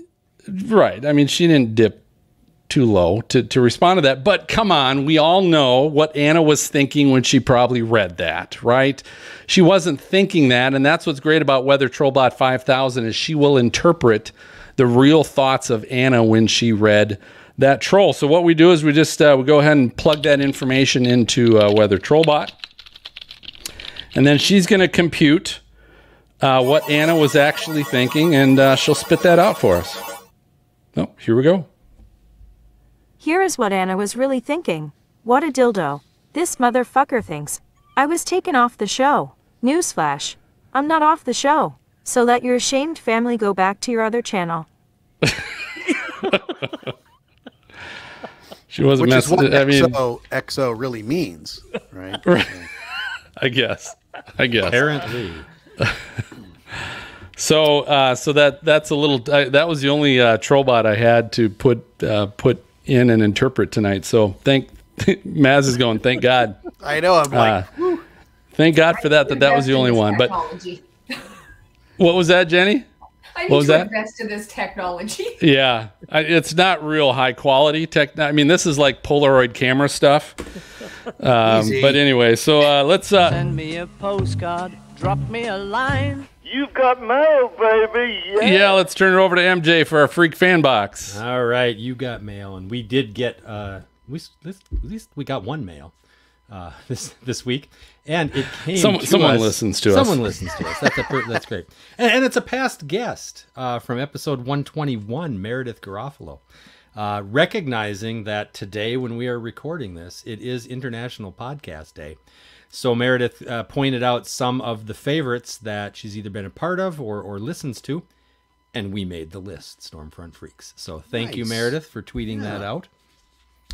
Speaker 1: right. I mean, she didn't dip too low to respond to that. But come on, we all know what Anna was thinking when she probably read that, right? She wasn't thinking that, and that's what's great about Weather Trollbot 5000 is she will interpret the real thoughts of Anna when she read that troll. So what we do is we just we go ahead and plug that information into Weather Trollbot, and then she's going to compute what Anna was actually thinking, and she'll spit that out for us. Oh, here we go.
Speaker 10: Here is what Anna was really thinking. What a dildo. This motherfucker thinks I was taken off the show. Newsflash. I'm not off the show. So let your ashamed family go back to your other channel.
Speaker 1: She wasn't
Speaker 6: Which is what
Speaker 1: messing.
Speaker 6: XO really means, right?
Speaker 1: I guess.
Speaker 2: Apparently.
Speaker 1: So that's a little. That was the only trollbot I had to put in and interpret tonight. So Maz is going. Thank God.
Speaker 6: I know. I'm like,
Speaker 1: thank God for that. That was the only one. But what was that, Jenny?
Speaker 7: I need to invest in this technology.
Speaker 1: Yeah, it's not real high quality tech. I mean, this is like Polaroid camera stuff. But anyway, so let's
Speaker 11: send me a postcard, drop me a line.
Speaker 12: You've got mail, baby.
Speaker 1: Yeah, let's turn it over to MJ for our freak fan box.
Speaker 2: All right, you got mail, and we did get at least we got one mail this week, and it came.
Speaker 1: Someone listens to us.
Speaker 2: Someone listens to us. That's great, and it's a past guest from episode 121, Meredith Garofalo. Recognizing that today, when we are recording this, it is International Podcast Day. So Meredith pointed out some of the favorites that she's either been a part of or listens to, and we made the list, Stormfront Freaks. So thank you, Meredith, for tweeting that out.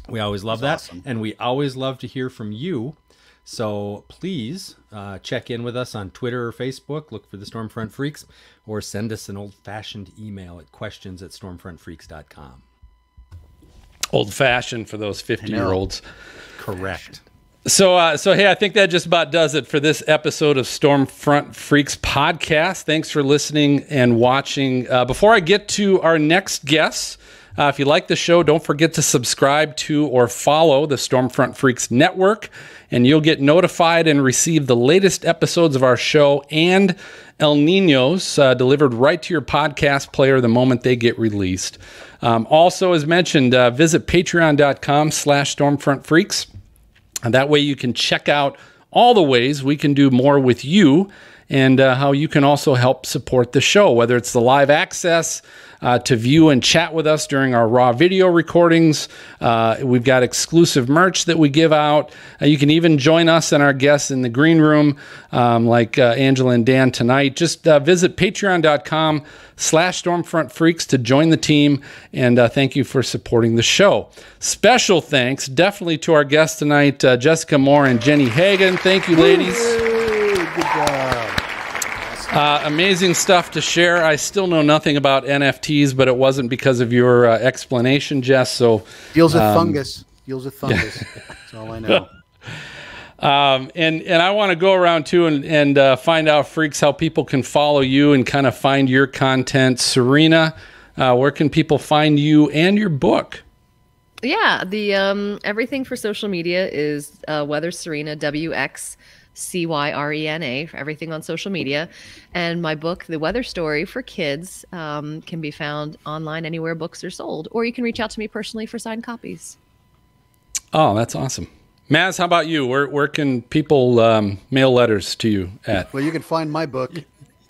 Speaker 2: We always love that, awesome. And we always love to hear from you. So please check in with us on Twitter or Facebook, look for the Stormfront Freaks, or send us an old-fashioned email at questions@stormfrontfreaks.com.
Speaker 1: Old-fashioned for those 50-year-olds.
Speaker 2: Correct.
Speaker 1: So hey, I think that just about does it for this episode of Stormfront Freaks podcast. Thanks for listening and watching. Before I get to our next guests, If you like the show, don't forget to subscribe to or follow the Stormfront Freaks Network, and you'll get notified and receive the latest episodes of our show and El Niños delivered right to your podcast player the moment they get released. Also, as mentioned, visit patreon.com/stormfrontfreaks. And that way you can check out all the ways we can do more with you and how you can also help support the show, whether it's the live access to view and chat with us during our raw video recordings. We've got exclusive merch that we give out. You can even join us and our guests in the green room, like Angela and Dan tonight. Just visit patreon.com/stormfrontfreaks to join the team. And thank you for supporting the show. Special thanks definitely to our guests tonight, Jessica Moore and Jenny Hagen. Thank you, ladies.
Speaker 6: Good job.
Speaker 1: Amazing stuff to share. I still know nothing about NFTs, but it wasn't because of your explanation, Jess. So
Speaker 6: Deals with fungus. Deals with fungus. That's all I know.
Speaker 1: And I want to go around too and find out, freaks, how people can follow you and kind of find your content. Serena, where can people find you and your book?
Speaker 4: Yeah, the everything for social media is Weather Serena, WXCYRENA, for everything on social media. And my book, The Weather Story for Kids, can be found online anywhere books are sold, or you can reach out to me personally for signed copies.
Speaker 1: Oh, that's awesome. Maz, how about you? Where can people mail letters to you at?
Speaker 6: Well, you can find my book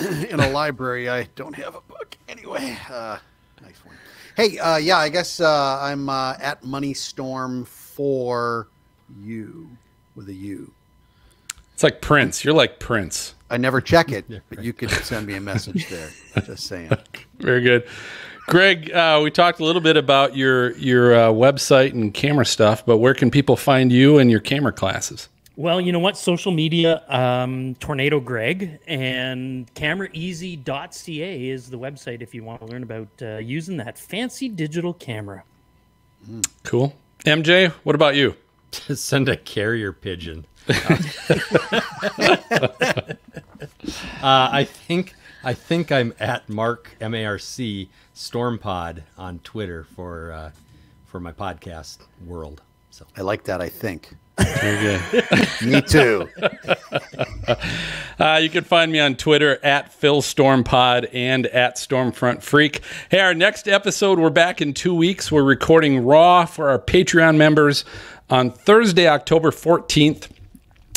Speaker 6: in a library. I don't have a book anyway. Nice one. Hey, yeah, I guess I'm at Moneystorm for you with a U.
Speaker 1: It's like Prince. You're like Prince.
Speaker 6: I never check it, but you could send me a message there. Just saying.
Speaker 1: Very good. Greg, we talked a little bit about your website and camera stuff, but where can people find you and your camera classes?
Speaker 3: Well, you know what? Social media, Tornado Greg, and cameraeasy.ca is the website if you want to learn about using that fancy digital camera.
Speaker 1: Cool. MJ, what about you?
Speaker 2: Send a carrier pigeon. I think I'm at Mark MARC Stormpod on Twitter for my podcast world. So
Speaker 6: I like that. I think.
Speaker 1: Very good.
Speaker 6: Me too.
Speaker 1: You can find me on Twitter at PhilStormPod and at StormFrontFreak. Hey, our next episode, we're back in 2 weeks. We're recording raw for our Patreon members on Thursday, October 14th.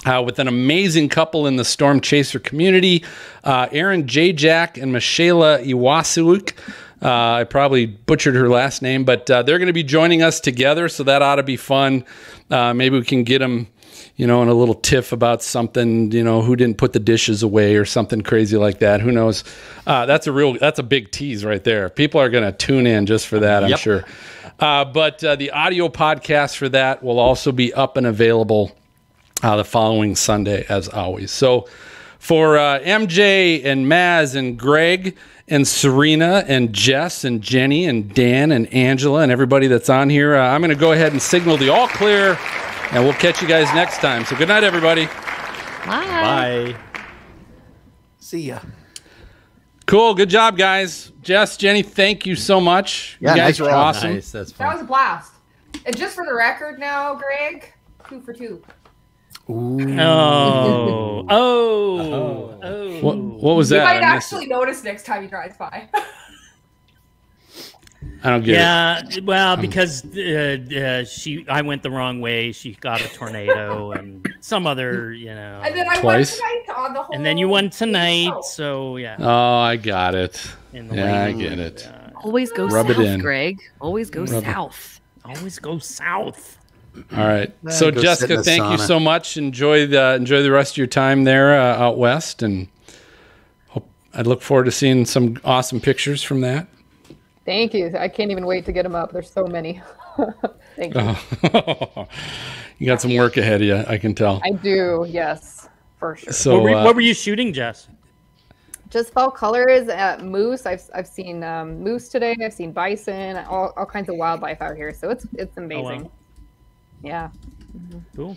Speaker 1: With an amazing couple in the Storm Chaser community, Aaron J. Jack and Michaela Iwasuk. I probably butchered her last name, but they're going to be joining us together, so that ought to be fun. Maybe we can get them, in a little tiff about something, who didn't put the dishes away or something crazy like that. Who knows? That's a big tease right there. People are going to tune in just for that, I'm sure. But the audio podcast for that will also be up and available the following Sunday, as always. So for MJ and Maz and Greg and Serena and Jess and Jenny and Dan and Angela and everybody that's on here, I'm going to go ahead and signal the all clear, and we'll catch you guys next time. So good night, everybody.
Speaker 4: Bye.
Speaker 2: bye.
Speaker 6: See ya.
Speaker 1: Cool. Good job, guys. Jess, Jenny, thank you so much.
Speaker 6: Yeah,
Speaker 1: you guys
Speaker 6: nice
Speaker 1: are
Speaker 6: job.
Speaker 1: awesome.
Speaker 2: Nice, that's
Speaker 7: That
Speaker 2: fun.
Speaker 7: was a blast. And just for the record now, Greg, 2 for 2.
Speaker 3: Oh.
Speaker 1: What was
Speaker 7: You
Speaker 1: that?
Speaker 7: might
Speaker 1: I missed
Speaker 7: actually notice next time he drives by.
Speaker 1: it. I don't get it.
Speaker 3: Yeah, well, because I went the wrong way. She got a tornado and some other,
Speaker 7: And then I
Speaker 1: Twice?
Speaker 7: won tonight on the whole.
Speaker 3: And then you won tonight,
Speaker 7: show.
Speaker 3: so yeah.
Speaker 1: Oh, I got it.
Speaker 3: In the
Speaker 1: Yeah, I
Speaker 3: lane.
Speaker 1: get it.
Speaker 4: Always go
Speaker 1: Rub it
Speaker 4: south,
Speaker 1: in.
Speaker 4: Greg. Always go
Speaker 1: Rub it.
Speaker 4: south.
Speaker 3: Always go south.
Speaker 1: All right.
Speaker 6: Yeah,
Speaker 1: So
Speaker 6: go sit in
Speaker 1: Jessica,
Speaker 6: the
Speaker 1: thank you
Speaker 6: sauna.
Speaker 1: so much. Enjoy the rest of your time there out west, and I look forward to seeing some awesome pictures from that.
Speaker 8: Thank you. I can't even wait to get them up. There's so many. Thank you.
Speaker 1: You got some work ahead of you, I can tell.
Speaker 8: I do. Yes, for sure.
Speaker 1: So
Speaker 3: What were you shooting, Jess?
Speaker 8: Just fall colors at moose. I've seen moose today. I've seen bison. All kinds of wildlife out here. So it's amazing.
Speaker 3: wow.
Speaker 8: Yeah.
Speaker 3: Cool.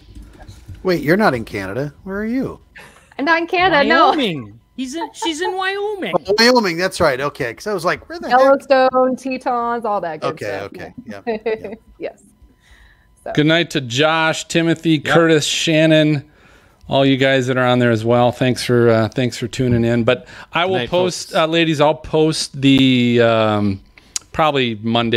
Speaker 6: Wait, you're not in Canada. Where are you?
Speaker 8: I'm not in Canada. No.
Speaker 3: Wyoming. She's in Wyoming.
Speaker 6: Oh, Wyoming, that's right. Okay, because I was like, where the heck?
Speaker 8: Yellowstone, Tetons, all that good stuff.
Speaker 6: Okay, yeah.
Speaker 8: Yes. So.
Speaker 1: Good night to Josh, Timothy, Curtis, Shannon, all you guys that are on there as well. Thanks for tuning in. But I will post, ladies. I'll post the probably Monday.